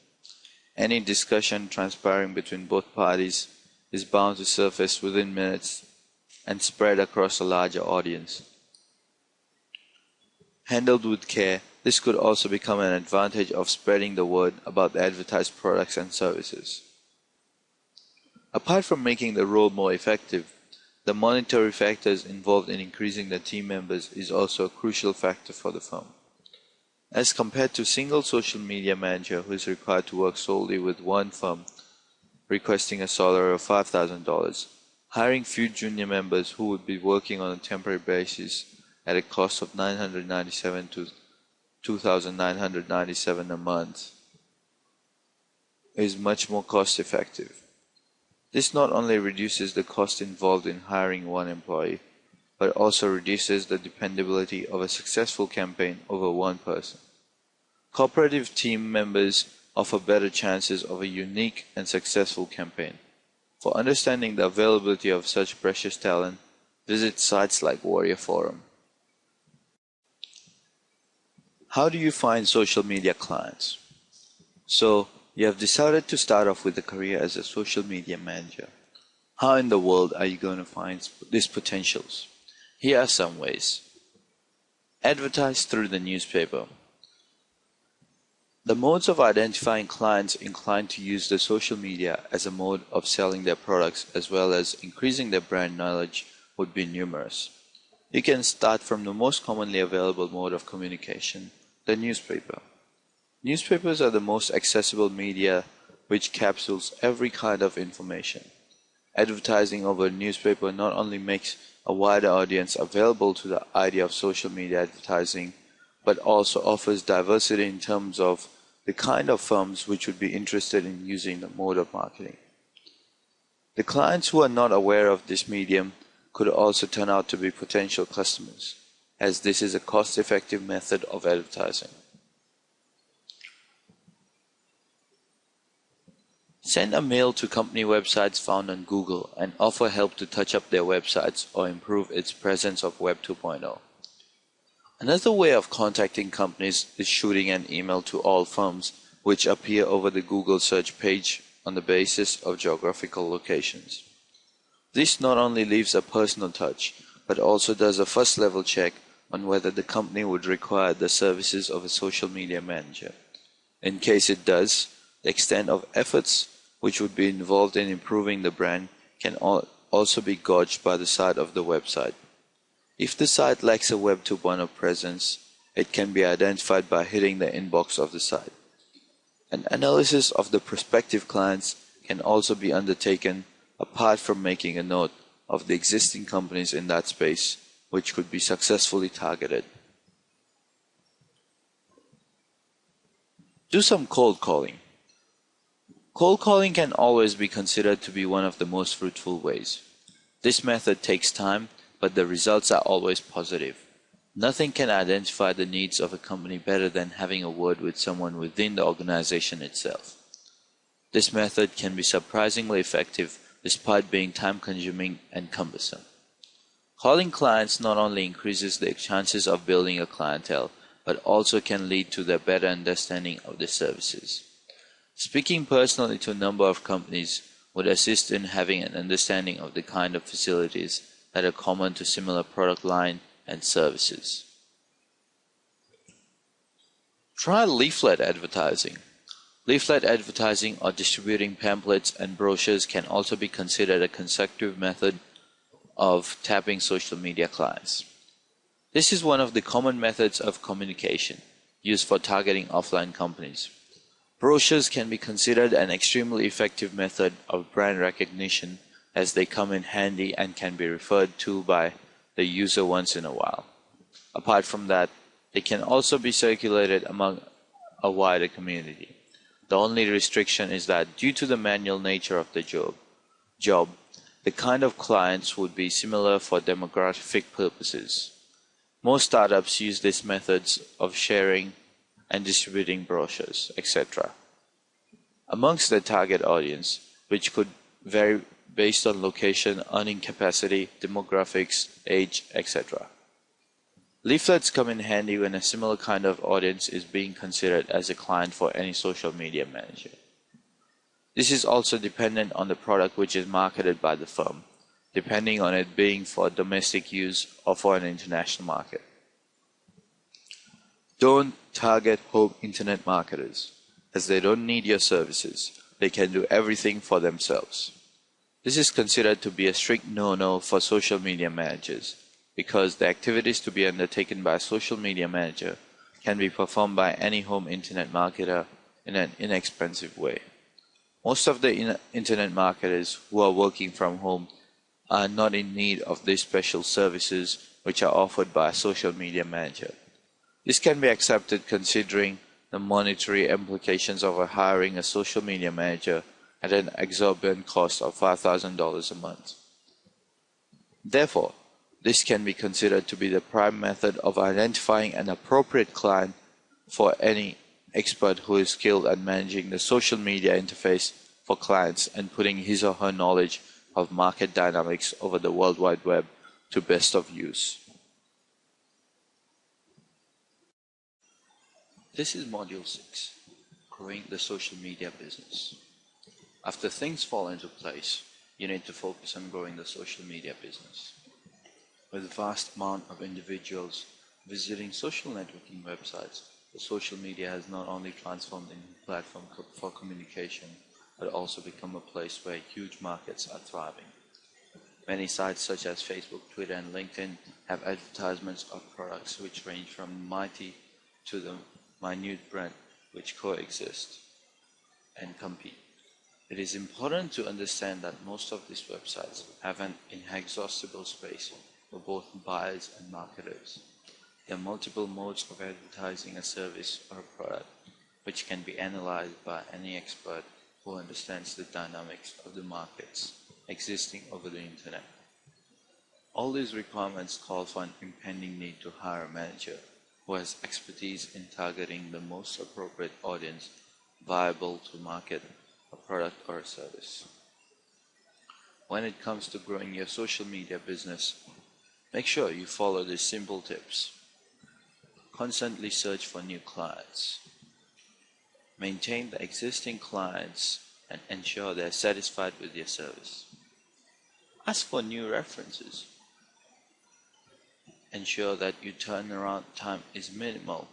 Any discussion transpiring between both parties is bound to surface within minutes and spread across a larger audience. Handled with care, this could also become an advantage of spreading the word about the advertised products and services. Apart from making the role more effective, the monetary factors involved in increasing the team members is also a crucial factor for the firm. As compared to a single social media manager who is required to work solely with one firm, requesting a salary of $5,000, hiring few junior members who would be working on a temporary basis at a cost of $997 to $2,997 a month is much more cost effective. This not only reduces the cost involved in hiring one employee, but also reduces the dependability of a successful campaign over one person. Cooperative team members offer better chances of a unique and successful campaign. For understanding the availability of such precious talent, visit sites like Warrior Forum. How do you find social media clients? So, you have decided to start off with a career as a social media manager. How in the world are you going to find these potentials? Here are some ways. Advertise through the newspaper. The modes of identifying clients inclined to use the social media as a mode of selling their products as well as increasing their brand knowledge would be numerous. You can start from the most commonly available mode of communication, the newspaper. Newspapers are the most accessible media which capsules every kind of information. Advertising over a newspaper not only makes a wider audience available to the idea of social media advertising, but also offers diversity in terms of the kind of firms which would be interested in using the mode of marketing. The clients who are not aware of this medium could also turn out to be potential customers, as this is a cost-effective method of advertising. Send a mail to company websites found on Google and offer help to touch up their websites or improve its presence of Web 2.0. Another way of contacting companies is shooting an email to all firms which appear over the Google search page on the basis of geographical locations. This not only leaves a personal touch, but also does a first level check on whether the company would require the services of a social media manager. In case it does, the extent of efforts which would be involved in improving the brand can also be gauged by the site of the website. If the site lacks a Web 2.0 presence, it can be identified by hitting the inbox of the site. An analysis of the prospective clients can also be undertaken apart from making a note of the existing companies in that space which could be successfully targeted. Do some cold calling. Cold calling can always be considered to be one of the most fruitful ways. This method takes time, but the results are always positive. Nothing can identify the needs of a company better than having a word with someone within the organization itself. This method can be surprisingly effective despite being time-consuming and cumbersome. Calling clients not only increases the chances of building a clientele, but also can lead to their better understanding of the services. Speaking personally to a number of companies would assist in having an understanding of the kind of facilities that are common to similar product line and services. Try leaflet advertising. Leaflet advertising or distributing pamphlets and brochures can also be considered a consecutive method of tapping social media clients. This is one of the common methods of communication used for targeting offline companies. Brochures can be considered an extremely effective method of brand recognition as they come in handy and can be referred to by the user once in a while. Apart from that, they can also be circulated among a wider community. The only restriction is that due to the manual nature of the job, the kind of clients would be similar for demographic purposes. Most startups use these methods of sharing and distributing brochures, etc. amongst the target audience, which could vary based on location, earning capacity, demographics, age, etc. Leaflets come in handy when a similar kind of audience is being considered as a client for any social media manager. This is also dependent on the product which is marketed by the firm, depending on it being for domestic use or for an international market. Don't target home internet marketers, as they don't need your services. They can do everything for themselves. This is considered to be a strict no-no for social media managers, because the activities to be undertaken by a social media manager can be performed by any home internet marketer in an inexpensive way. Most of the internet marketers who are working from home are not in need of these special services which are offered by a social media manager. This can be accepted considering the monetary implications of hiring a social media manager at an exorbitant cost of $5,000 a month. Therefore, this can be considered to be the prime method of identifying an appropriate client for any expert who is skilled at managing the social media interface for clients and putting his or her knowledge of market dynamics over the World Wide Web to best of use. This is Module 6, Growing the Social Media Business. After things fall into place, you need to focus on growing the social media business. With a vast amount of individuals visiting social networking websites, the social media has not only transformed into a platform for communication, but also become a place where huge markets are thriving. Many sites such as Facebook, Twitter, and LinkedIn have advertisements of products which range from mighty to the minute brand which coexist and compete. It is important to understand that most of these websites have an inexhaustible space for both buyers and marketers. There are multiple modes of advertising a service or a product, which can be analyzed by any expert who understands the dynamics of the markets existing over the internet. All these requirements call for an impending need to hire a manager who has expertise in targeting the most appropriate audience viable to market a product or a service. When it comes to growing your social media business, make sure you follow these simple tips. Constantly search for new clients. Maintain the existing clients and ensure they are satisfied with your service. Ask for new references. Ensure that your turnaround time is minimal.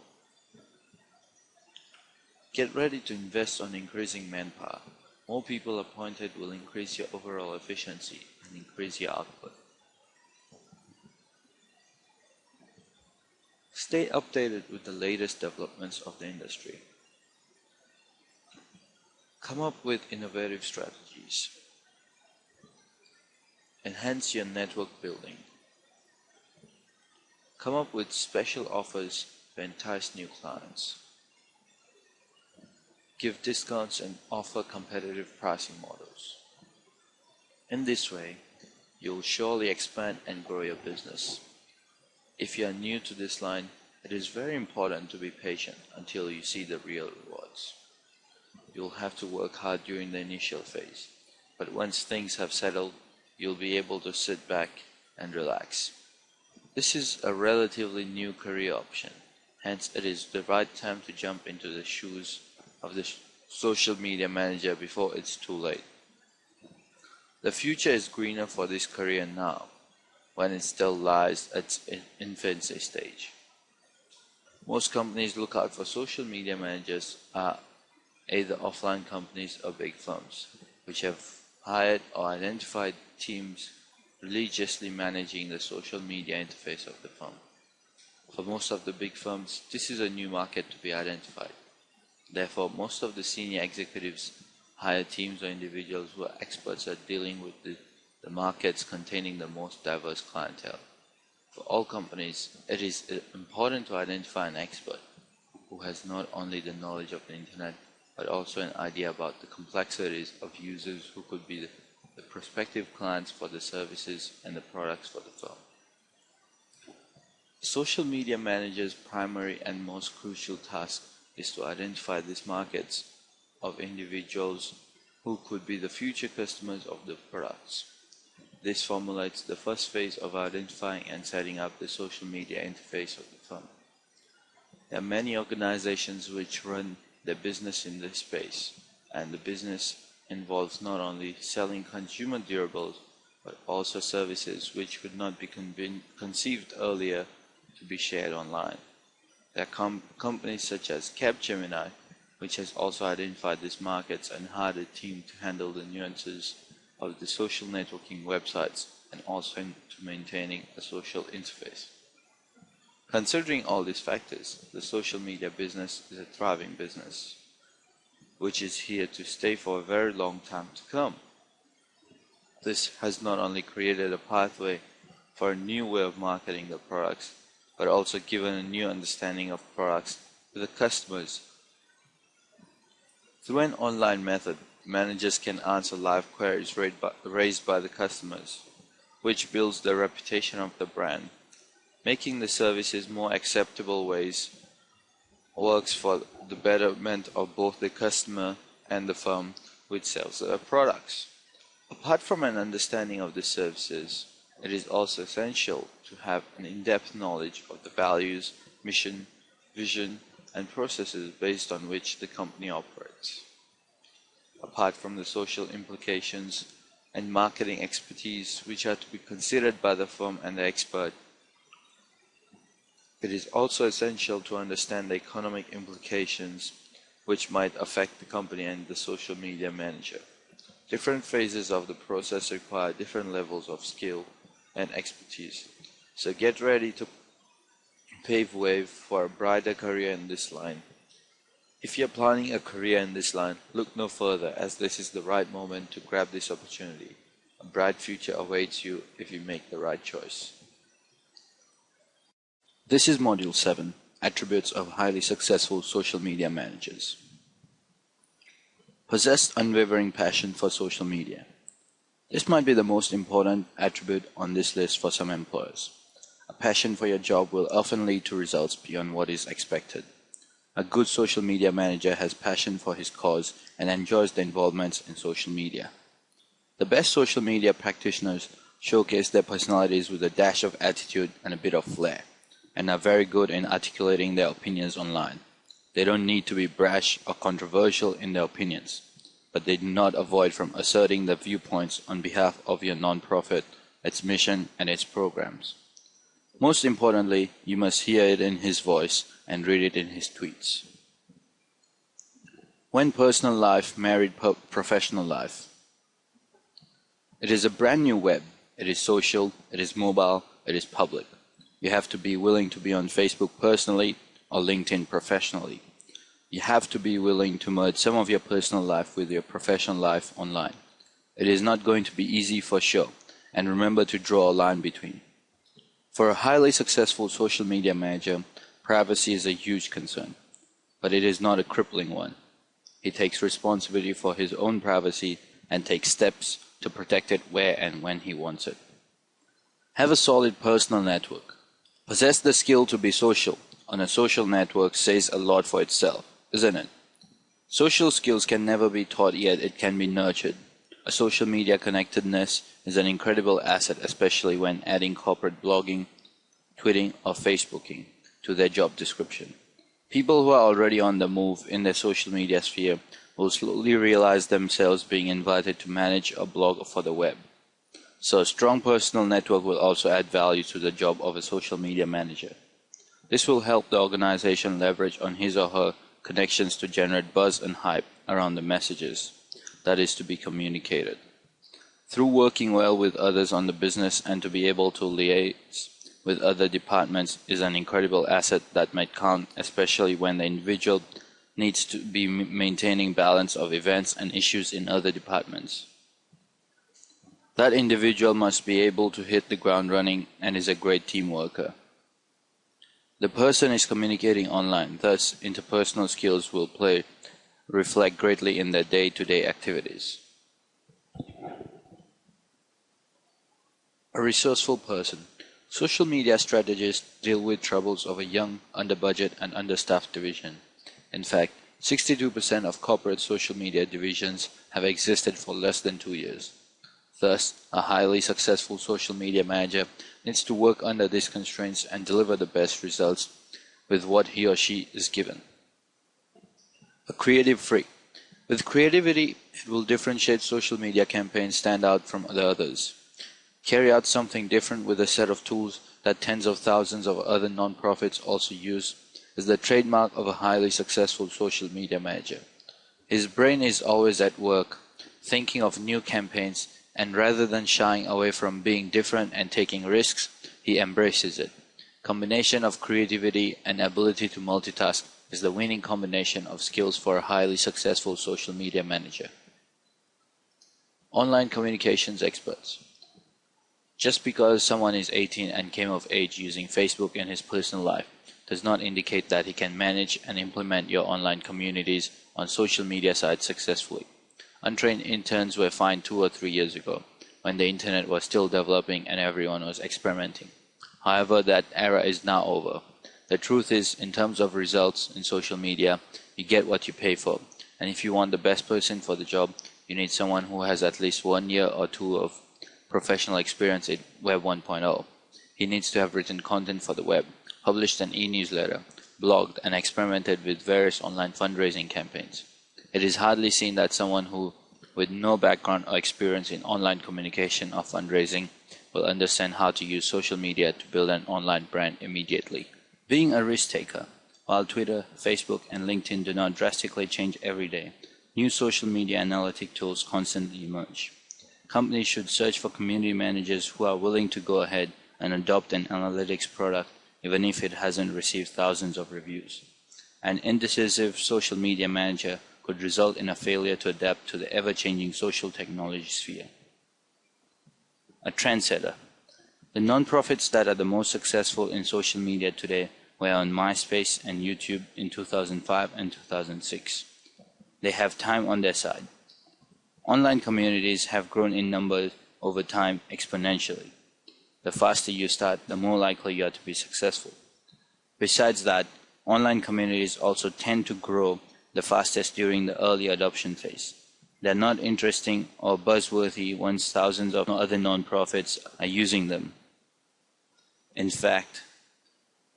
Get ready to invest on increasing manpower. More people appointed will increase your overall efficiency and increase your output. Stay updated with the latest developments of the industry. Come up with innovative strategies. Enhance your network building. Come up with special offers to entice new clients. Give discounts and offer competitive pricing models. In this way, you'll surely expand and grow your business. If you are new to this line, it is very important to be patient until you see the real rewards. You'll have to work hard during the initial phase, but once things have settled, you'll be able to sit back and relax. This is a relatively new career option, hence it is the right time to jump into the shoes of the social media manager before it's too late. The future is greener for this career now, when it still lies at its infancy stage. Most companies look out for social media managers are either offline companies or big firms, which have hired or identified teams religiously managing the social media interface of the firm. For most of the big firms, this is a new market to be identified. Therefore, most of the senior executives hire teams or individuals who are experts at dealing with the markets containing the most diverse clientele. For all companies, it is important to identify an expert who has not only the knowledge of the internet, but also an idea about the complexities of users who could be the prospective clients for the services and the products for the firm. The social media manager's primary and most crucial task is to identify these markets of individuals who could be the future customers of the products. This formulates the first phase of identifying and setting up the social media interface of the firm. There are many organizations which run their business in this space, and the business involves not only selling consumer durables, but also services which could not be conceived earlier to be shared online. There are companies such as Capgemini, which has also identified these markets and hired a team to handle the nuances of the social networking websites and also to maintaining a social interface. Considering all these factors, the social media business is a thriving business, which is here to stay for a very long time to come. This has not only created a pathway for a new way of marketing the products, but also given a new understanding of products to the customers. Through an online method, managers can answer live queries raised by the customers, which builds the reputation of the brand. Making the services more acceptable ways works for the betterment of both the customer and the firm which sells their products. Apart from an understanding of the services, it is also essential to have an in-depth knowledge of the values, mission, vision, and processes based on which the company operates. Apart from the social implications and marketing expertise which are to be considered by the firm and the expert, it is also essential to understand the economic implications which might affect the company and the social media manager. Different phases of the process require different levels of skill and expertise. So get ready to pave way for a brighter career in this line. If you're planning a career in this line, look no further, as this is the right moment to grab this opportunity. A bright future awaits you if you make the right choice. This is Module 7, Attributes of Highly Successful Social Media Managers. Possess unwavering passion for social media. This might be the most important attribute on this list for some employers. A passion for your job will often lead to results beyond what is expected. A good social media manager has passion for his cause and enjoys the involvements in social media. The best social media practitioners showcase their personalities with a dash of attitude and a bit of flair, and are very good in articulating their opinions online. They don't need to be brash or controversial in their opinions, but they do not avoid from asserting their viewpoints on behalf of your nonprofit, its mission, and its programs. Most importantly, you must hear it in his voice and read it in his tweets. When personal life married professional life. It is a brand new web. It is social, it is mobile, it is public. You have to be willing to be on Facebook personally or LinkedIn professionally. You have to be willing to merge some of your personal life with your professional life online. It is not going to be easy for sure, and remember to draw a line between. For a highly successful social media manager, privacy is a huge concern, but it is not a crippling one. He takes responsibility for his own privacy and takes steps to protect it where and when he wants it. Have a solid personal network. Possess the skill to be social on a social network says a lot for itself, isn't it? Social skills can never be taught, yet it can be nurtured. A social media connectedness is an incredible asset, especially when adding corporate blogging, tweeting, or Facebooking to their job description. People who are already on the move in their social media sphere will slowly realize themselves being invited to manage a blog for the web. So a strong personal network will also add value to the job of a social media manager. This will help the organization leverage on his or her connections to generate buzz and hype around the messages that is to be communicated. Through working well with others on the business and to be able to liaise with other departments is an incredible asset that might count, especially when the individual needs to be maintaining balance of events and issues in other departments. That individual must be able to hit the ground running and is a great team worker. The person is communicating online, thus interpersonal skills will reflect greatly in their day-to-day activities. A resourceful person. Social media strategists deal with troubles of a young, under-budget and understaffed division. In fact, 62% of corporate social media divisions have existed for less than 2 years. Thus, a highly successful social media manager needs to work under these constraints and deliver the best results with what he or she is given. A creative freak. With creativity, it will differentiate social media campaigns stand out from the others. Carry out something different with a set of tools that tens of thousands of other non-profits also use is the trademark of a highly successful social media manager. His brain is always at work, thinking of new campaigns, and rather than shying away from being different and taking risks, he embraces it. Combination of creativity and ability to multitask is the winning combination of skills for a highly successful social media manager. Online communications experts. Just because someone is 18 and came of age using Facebook in his personal life does not indicate that he can manage and implement your online communities on social media sites successfully. Untrained interns were fine 2 or 3 years ago, when the internet was still developing and everyone was experimenting. However, that era is now over. The truth is, in terms of results in social media, you get what you pay for. And if you want the best person for the job, you need someone who has at least 1 year or 2 of professional experience in Web 1.0. He needs to have written content for the web, published an e-newsletter, blogged, and experimented with various online fundraising campaigns. It is hardly seen that someone who, with no background or experience in online communication or fundraising, will understand how to use social media to build an online brand immediately. Being a risk taker, while Twitter, Facebook, and LinkedIn do not drastically change every day, new social media analytic tools constantly emerge. Companies should search for community managers who are willing to go ahead and adopt an analytics product even if it hasn't received thousands of reviews. An indecisive social media manager could result in a failure to adapt to the ever-changing social technology sphere. A trendsetter. The non-profits that are the most successful in social media today were on MySpace and YouTube in 2005 and 2006. They have time on their side. Online communities have grown in numbers over time exponentially. The faster you start, the more likely you are to be successful. Besides that, online communities also tend to grow the fastest during the early adoption phase. They are not interesting or buzzworthy once thousands of other non-profits are using them. In fact,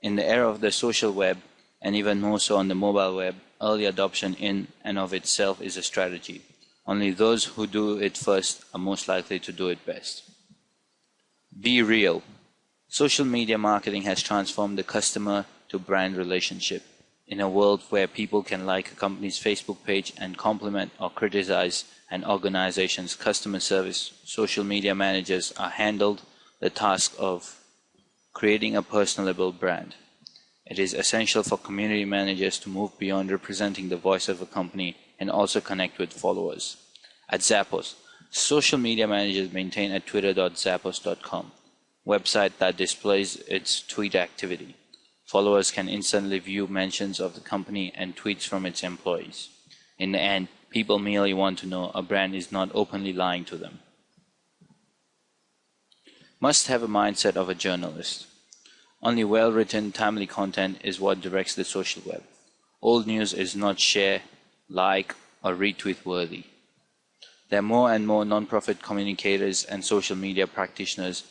in the era of the social web, and even more so on the mobile web, early adoption in and of itself is a strategy. Only those who do it first are most likely to do it best. Be real. Social media marketing has transformed the customer to brand relationship. In a world where people can like a company's Facebook page and compliment or criticize an organization's customer service, social media managers are handled the task of creating a personable brand. It is essential for community managers to move beyond representing the voice of a company and also connect with followers. At Zappos, social media managers maintain a twitter.zappos.com website that displays its tweet activity. Followers can instantly view mentions of the company and tweets from its employees. In the end, people merely want to know a brand is not openly lying to them. Must have a mindset of a journalist. Only well-written, timely content is what directs the social web. Old news is not share, like, or retweet worthy. There are more and more non-profit communicators and social media practitioners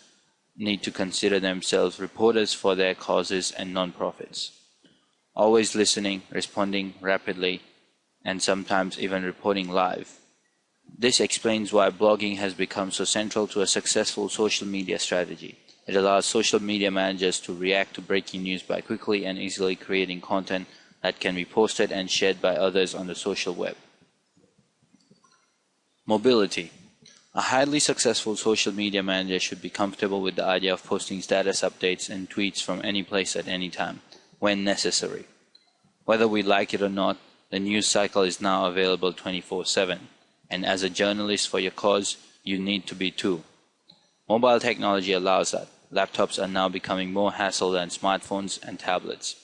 need to consider themselves reporters for their causes and non-profits. Always listening, responding rapidly, and sometimes even reporting live. This explains why blogging has become so central to a successful social media strategy. It allows social media managers to react to breaking news by quickly and easily creating content that can be posted and shared by others on the social web. Mobility. A highly successful social media manager should be comfortable with the idea of posting status updates and tweets from any place at any time, when necessary. Whether we like it or not, the news cycle is now available 24/7, and as a journalist for your cause, you need to be too. Mobile technology allows that. Laptops are now becoming more hassle than smartphones and tablets,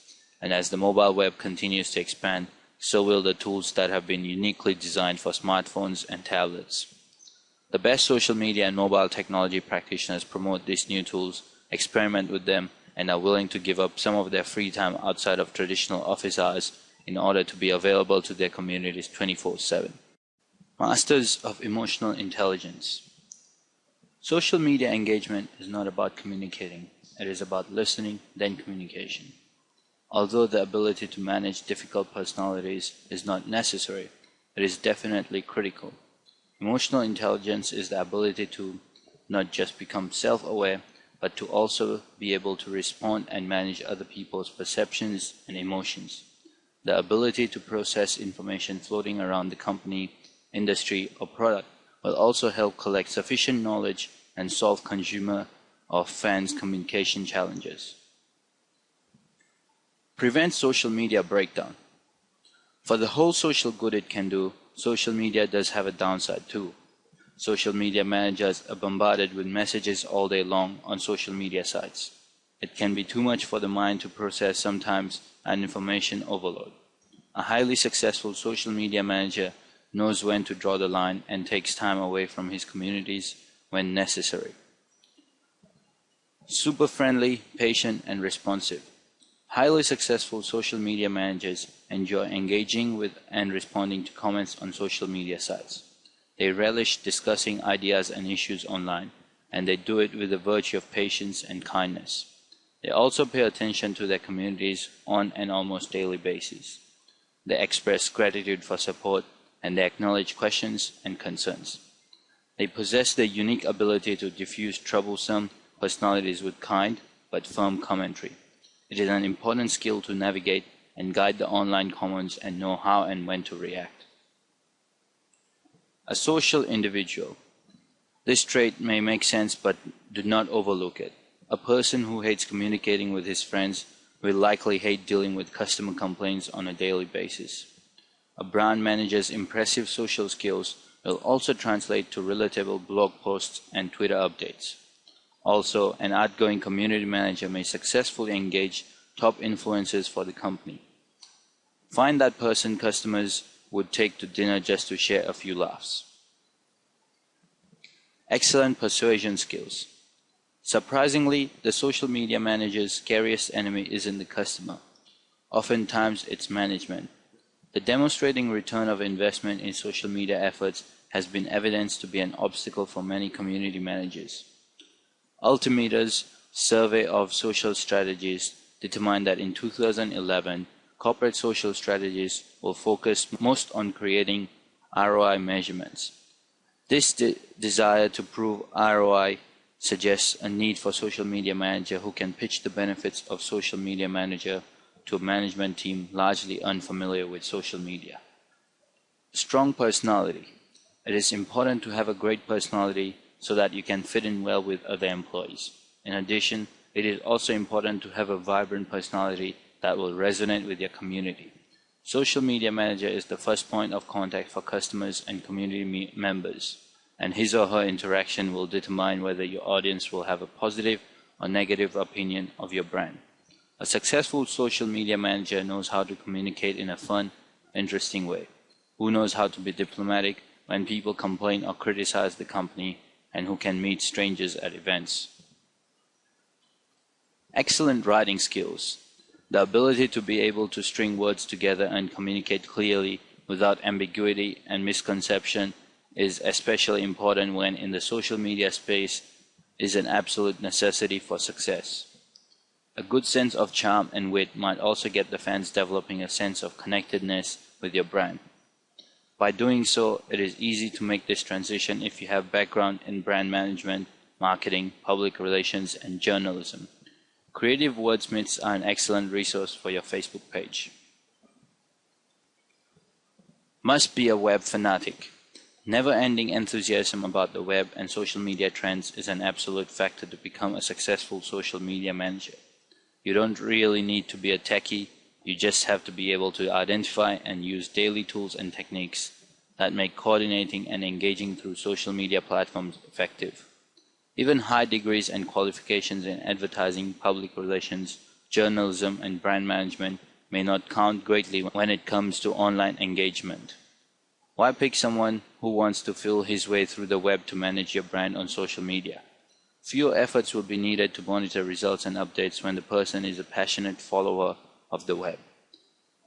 and as the mobile web continues to expand, so will the tools that have been uniquely designed for smartphones and tablets. The best social media and mobile technology practitioners promote these new tools, experiment with them, and are willing to give up some of their free time outside of traditional office hours in order to be available to their communities 24/7. Masters of emotional intelligence. Social media engagement is not about communicating. It is about listening, then communication. Although the ability to manage difficult personalities is not necessary, it is definitely critical. Emotional intelligence is the ability to not just become self-aware, but to also be able to respond and manage other people's perceptions and emotions. The ability to process information floating around the company, industry, or product will also help collect sufficient knowledge and solve consumer or fans' communication challenges. Prevent social media breakdown. For the whole social good it can do, social media does have a downside too. Social media managers are bombarded with messages all day long on social media sites. It can be too much for the mind to process sometimes, and information overload. A highly successful social media manager knows when to draw the line and takes time away from his communities when necessary. Super friendly, patient, and responsive. Highly successful social media managers enjoy engaging with and responding to comments on social media sites. They relish discussing ideas and issues online, and they do it with the virtue of patience and kindness. They also pay attention to their communities on an almost daily basis. They express gratitude for support and they acknowledge questions and concerns. They possess the unique ability to diffuse troublesome personalities with kind but firm commentary. It is an important skill to navigate and guide the online commons and know how and when to react. A social individual. This trait may make sense, but do not overlook it. A person who hates communicating with his friends will likely hate dealing with customer complaints on a daily basis. A brand manager's impressive social skills will also translate to relatable blog posts and Twitter updates. Also, an outgoing community manager may successfully engage top influencers for the company. Find that person customers would take to dinner just to share a few laughs. Excellent persuasion skills. Surprisingly, the social media manager's scariest enemy isn't the customer. Oftentimes, it's management. The demonstrating return of investment in social media efforts has been evidenced to be an obstacle for many community managers. Ultimeta's survey of social strategies determined that in 2011, corporate social strategies will focus most on creating ROI measurements. This desire to prove ROI suggests a need for social media manager who can pitch the benefits of social media manager to a management team largely unfamiliar with social media. Strong personality. It is important to have a great personality so that you can fit in well with other employees. In addition, it is also important to have a vibrant personality that will resonate with your community. Social media manager is the first point of contact for customers and community members, and his or her interaction will determine whether your audience will have a positive or negative opinion of your brand. A successful social media manager knows how to communicate in a fun, interesting way, who knows how to be diplomatic when people complain or criticize the company, and who can meet strangers at events. Excellent writing skills. The ability to be able to string words together and communicate clearly without ambiguity and misconception is especially important when in the social media space is an absolute necessity for success. A good sense of charm and wit might also get the fans developing a sense of connectedness with your brand. By doing so, it is easy to make this transition if you have background in brand management, marketing, public relations, and journalism. Creative wordsmiths are an excellent resource for your Facebook page. Must be a web fanatic. Never-ending enthusiasm about the web and social media trends is an absolute factor to become a successful social media manager. You don't really need to be a techie, you just have to be able to identify and use daily tools and techniques that make coordinating and engaging through social media platforms effective. Even high degrees and qualifications in advertising, public relations, journalism, and brand management may not count greatly when it comes to online engagement. Why pick someone who wants to feel his way through the web to manage your brand on social media? Fewer efforts will be needed to monitor results and updates when the person is a passionate follower of the web.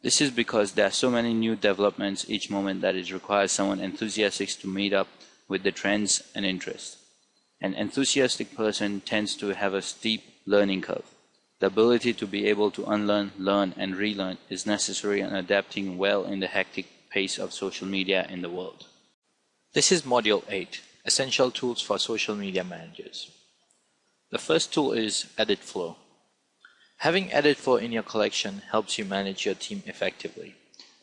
This is because there are so many new developments each moment that it requires someone enthusiastic to meet up with the trends and interests. An enthusiastic person tends to have a steep learning curve. The ability to be able to unlearn, learn, and relearn is necessary in adapting well in the hectic pace of social media in the world. This is Module 8, Essential Tools for Social Media Managers. The first tool is EditFlow. Having EditFlow in your collection helps you manage your team effectively.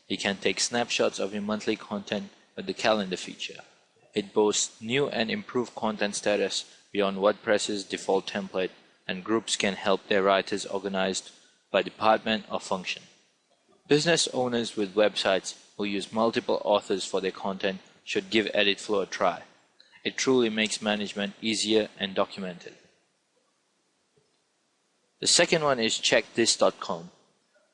You can take snapshots of your monthly content with the calendar feature. It boasts new and improved content status beyond WordPress's default template, and groups can help their writers organized by department or function. Business owners with websites who use multiple authors for their content should give EditFlow a try. It truly makes management easier and documented. The second one is checkthis.com.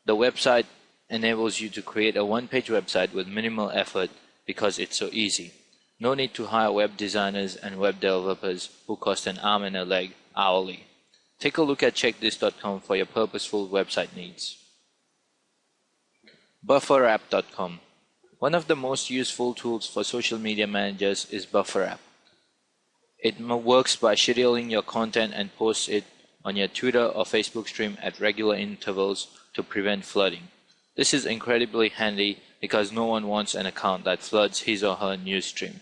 The website enables you to create a one-page website with minimal effort because it's so easy. No need to hire web designers and web developers who cost an arm and a leg hourly. Take a look at checkthis.com for your purposeful website needs. Bufferapp.com. One of the most useful tools for social media managers is BufferApp. It works by scheduling your content and posts it on your Twitter or Facebook stream at regular intervals to prevent flooding. This is incredibly handy because no one wants an account that floods his or her news stream.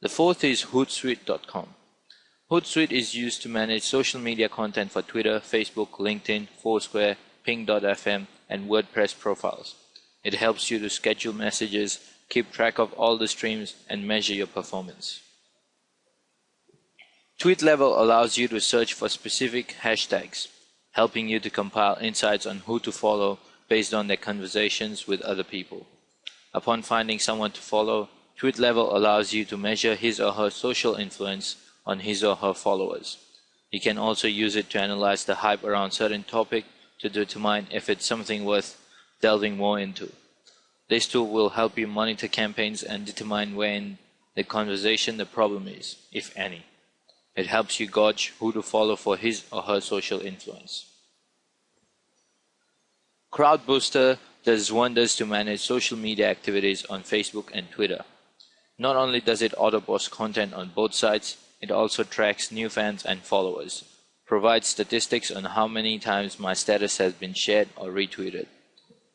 The fourth is Hootsuite.com. Hootsuite is used to manage social media content for Twitter, Facebook, LinkedIn, Foursquare, Ping.fm, and WordPress profiles. It helps you to schedule messages, keep track of all the streams, and measure your performance. TweetLevel allows you to search for specific hashtags, helping you to compile insights on who to follow based on their conversations with other people. Upon finding someone to follow, TweetLevel allows you to measure his or her social influence on his or her followers. You can also use it to analyze the hype around a certain topic to determine if it's something worth delving more into. This tool will help you monitor campaigns and determine where in the conversation the problem is, if any. It helps you gauge who to follow for his or her social influence. CrowdBooster does wonders to manage social media activities on Facebook and Twitter. Not only does it auto-post content on both sites, it also tracks new fans and followers, provides statistics on how many times my status has been shared or retweeted.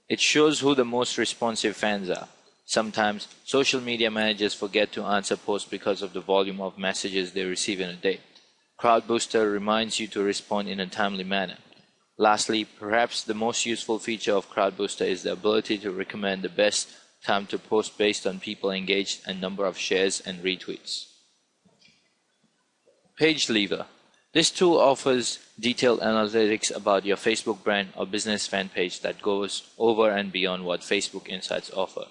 It shows who the most responsive fans are. Sometimes, social media managers forget to answer posts because of the volume of messages they receive in a day. CrowdBooster reminds you to respond in a timely manner. Lastly, perhaps the most useful feature of CrowdBooster is the ability to recommend the best time to post based on people engaged and number of shares and retweets. PageLever. This tool offers detailed analytics about your Facebook brand or business fan page that goes over and beyond what Facebook Insights offer.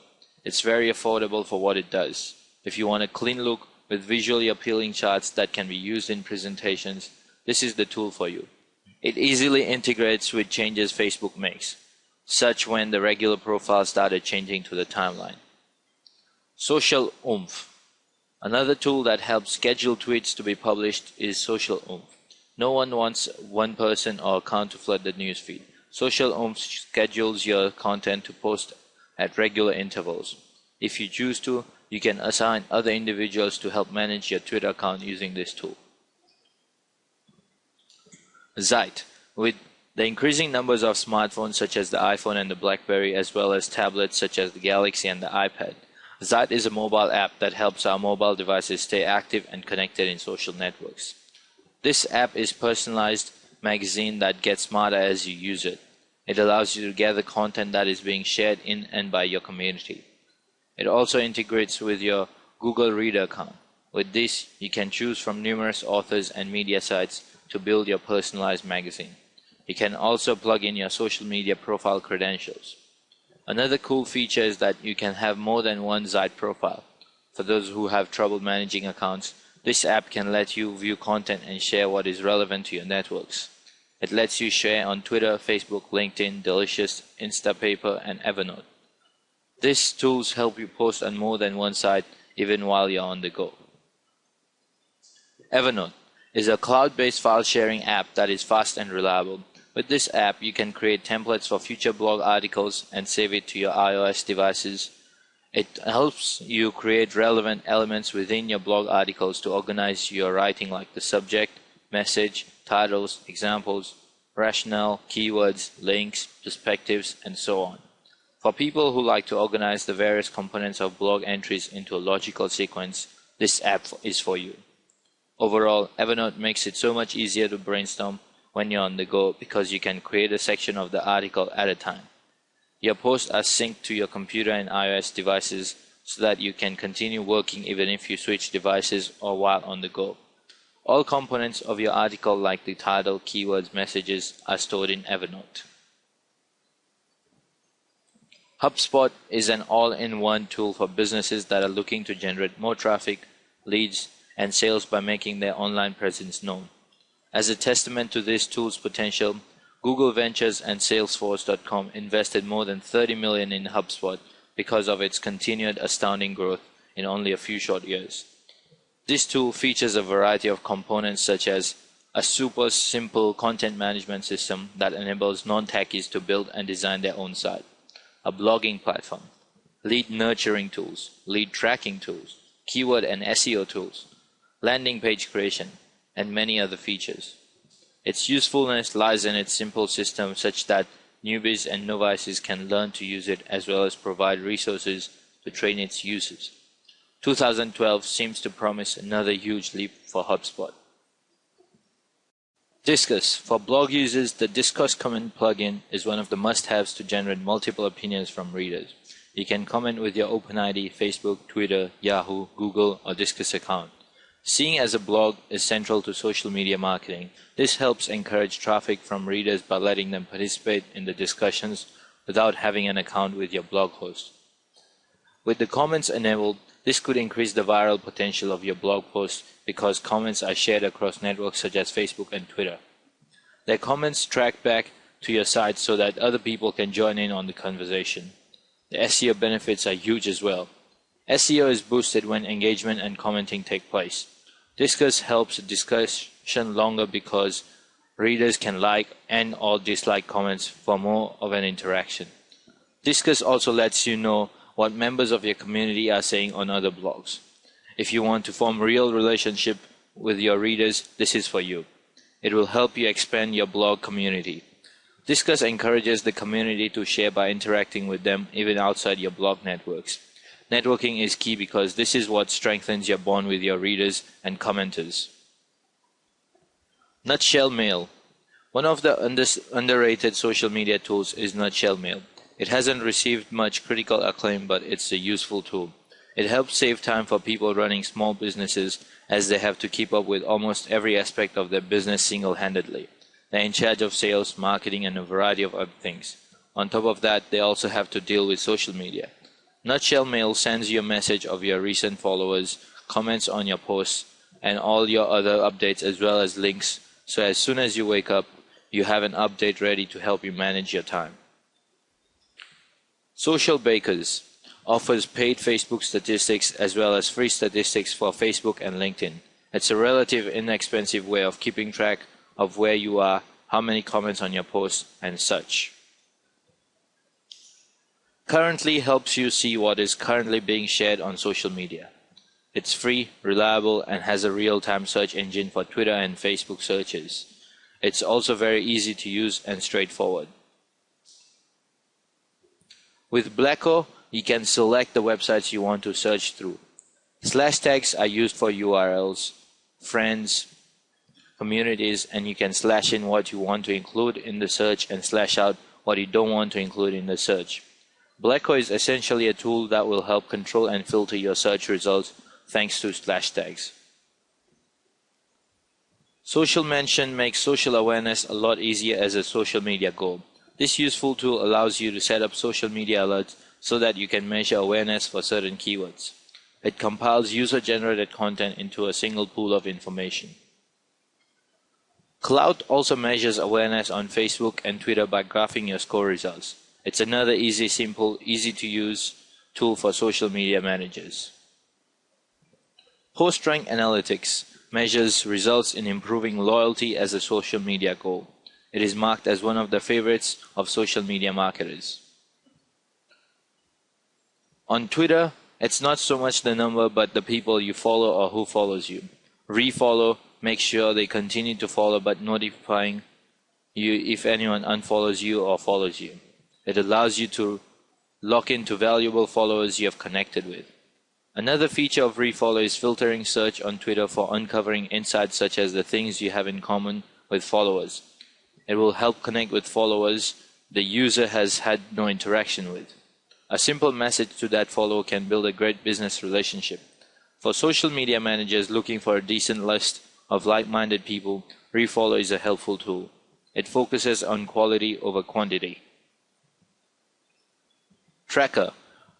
It's very affordable for what it does. If you want a clean look with visually appealing charts that can be used in presentations, this is the tool for you. It easily integrates with changes Facebook makes, such when the regular profile started changing to the timeline. Social Oomph. Another tool that helps schedule tweets to be published is Social Oomph. No one wants one person or account to flood the newsfeed. Social Oomph schedules your content to post at regular intervals. If you choose to, you can assign other individuals to help manage your Twitter account using this tool. Zeit. With the increasing numbers of smartphones such as the iPhone and the BlackBerry, as well as tablets such as the Galaxy and the iPad, Zeit is a mobile app that helps our mobile devices stay active and connected in social networks. This app is a personalized magazine that gets smarter as you use it. It allows you to gather content that is being shared in and by your community. It also integrates with your Google Reader account. With this, you can choose from numerous authors and media sites to build your personalized magazine. You can also plug in your social media profile credentials. Another cool feature is that you can have more than one Zeit profile. For those who have trouble managing accounts, this app can let you view content and share what is relevant to your networks. It lets you share on Twitter, Facebook, LinkedIn, Delicious, Instapaper, and Evernote. These tools help you post on more than one site even while you're on the go. Evernote is a cloud-based file sharing app that is fast and reliable. With this app, you can create templates for future blog articles and save it to your iOS devices. It helps you create relevant elements within your blog articles to organize your writing, like the subject, message, titles, examples, rationale, keywords, links, perspectives, and so on. For people who like to organize the various components of blog entries into a logical sequence, this app is for you. Overall, Evernote makes it so much easier to brainstorm when you're on the go because you can create a section of the article at a time. Your posts are synced to your computer and iOS devices so that you can continue working even if you switch devices or while on the go. All components of your article, like the title, keywords, messages, are stored in Evernote. HubSpot is an all-in-one tool for businesses that are looking to generate more traffic, leads, and sales by making their online presence known. As a testament to this tool's potential, Google Ventures and Salesforce.com invested more than $30 million in HubSpot because of its continued astounding growth in only a few short years. This tool features a variety of components such as a super simple content management system that enables non-techies to build and design their own site, a blogging platform, lead nurturing tools, lead tracking tools, keyword and SEO tools, landing page creation, and many other features. Its usefulness lies in its simple system such that newbies and novices can learn to use it as well as provide resources to train its users. 2012 seems to promise another huge leap for HubSpot. Disqus. For blog users, the Disqus comment plugin is one of the must-haves to generate multiple opinions from readers. You can comment with your OpenID, Facebook, Twitter, Yahoo, Google, or Disqus account. Seeing as a blog is central to social media marketing, this helps encourage traffic from readers by letting them participate in the discussions without having an account with your blog host. With the comments enabled, this could increase the viral potential of your blog post because comments are shared across networks such as Facebook and Twitter. Their comments track back to your site so that other people can join in on the conversation. The SEO benefits are huge as well. SEO is boosted when engagement and commenting take place. Disqus helps discussion longer because readers can like and or dislike comments for more of an interaction. Disqus also lets you know what members of your community are saying on other blogs. If you want to form real relationship with your readers, this is for you. It will help you expand your blog community. Disqus encourages the community to share by interacting with them even outside your blog networks. Networking is key because this is what strengthens your bond with your readers and commenters. Nutshell Mail. One of the underrated social media tools is Nutshell Mail. It hasn't received much critical acclaim, but it's a useful tool. It helps save time for people running small businesses as they have to keep up with almost every aspect of their business single-handedly. They're in charge of sales, marketing, and a variety of other things. On top of that, they also have to deal with social media. Nutshell Mail sends you a message of your recent followers, comments on your posts, and all your other updates as well as links, so as soon as you wake up, you have an update ready to help you manage your time. Social Bakers offers paid Facebook statistics as well as free statistics for Facebook and LinkedIn. It's a relatively inexpensive way of keeping track of where you are, how many comments on your posts, and such. Currently helps you see what is currently being shared on social media. It's free, reliable, and has a real-time search engine for Twitter and Facebook searches. It's also very easy to use and straightforward. With Blacko, you can select the websites you want to search through. Slash tags are used for URLs, friends, communities, and you can slash in what you want to include in the search and slash out what you don't want to include in the search. Blacko is essentially a tool that will help control and filter your search results thanks to slash tags. Social Mention makes social awareness a lot easier as a social media goal. This useful tool allows you to set up social media alerts so that you can measure awareness for certain keywords. It compiles user-generated content into a single pool of information. Clout also measures awareness on Facebook and Twitter by graphing your score results. It's another easy, simple, easy-to-use tool for social media managers. PostRank Analytics measures results in improving loyalty as a social media goal. It is marked as one of the favorites of social media marketers. On Twitter, it's not so much the number but the people you follow or who follows you. Refollow makes sure they continue to follow but notifying you if anyone unfollows you or follows you. It allows you to lock into valuable followers you have connected with. Another feature of Refollow is filtering search on Twitter for uncovering insights such as the things you have in common with followers. It will help connect with followers the user has had no interaction with. A simple message to that follower can build a great business relationship. For social media managers looking for a decent list of like-minded people, Refollow is a helpful tool. It focuses on quality over quantity. Tracker.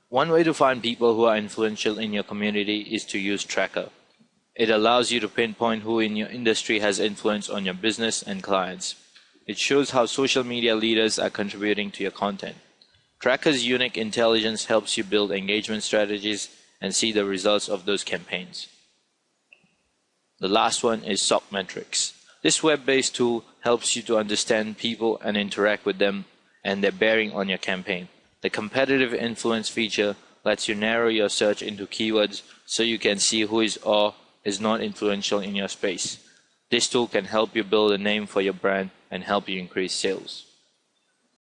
One way to find people who are influential in your community is to use Tracker. It allows you to pinpoint who in your industry has influence on your business and clients. It shows how social media leaders are contributing to your content. Tracker's unique intelligence helps you build engagement strategies and see the results of those campaigns. The last one is Sockmetrics. This web-based tool helps you to understand people and interact with them and their bearing on your campaign. The competitive influence feature lets you narrow your search into keywords so you can see who is or is not influential in your space. This tool can help you build a name for your brand and help you increase sales.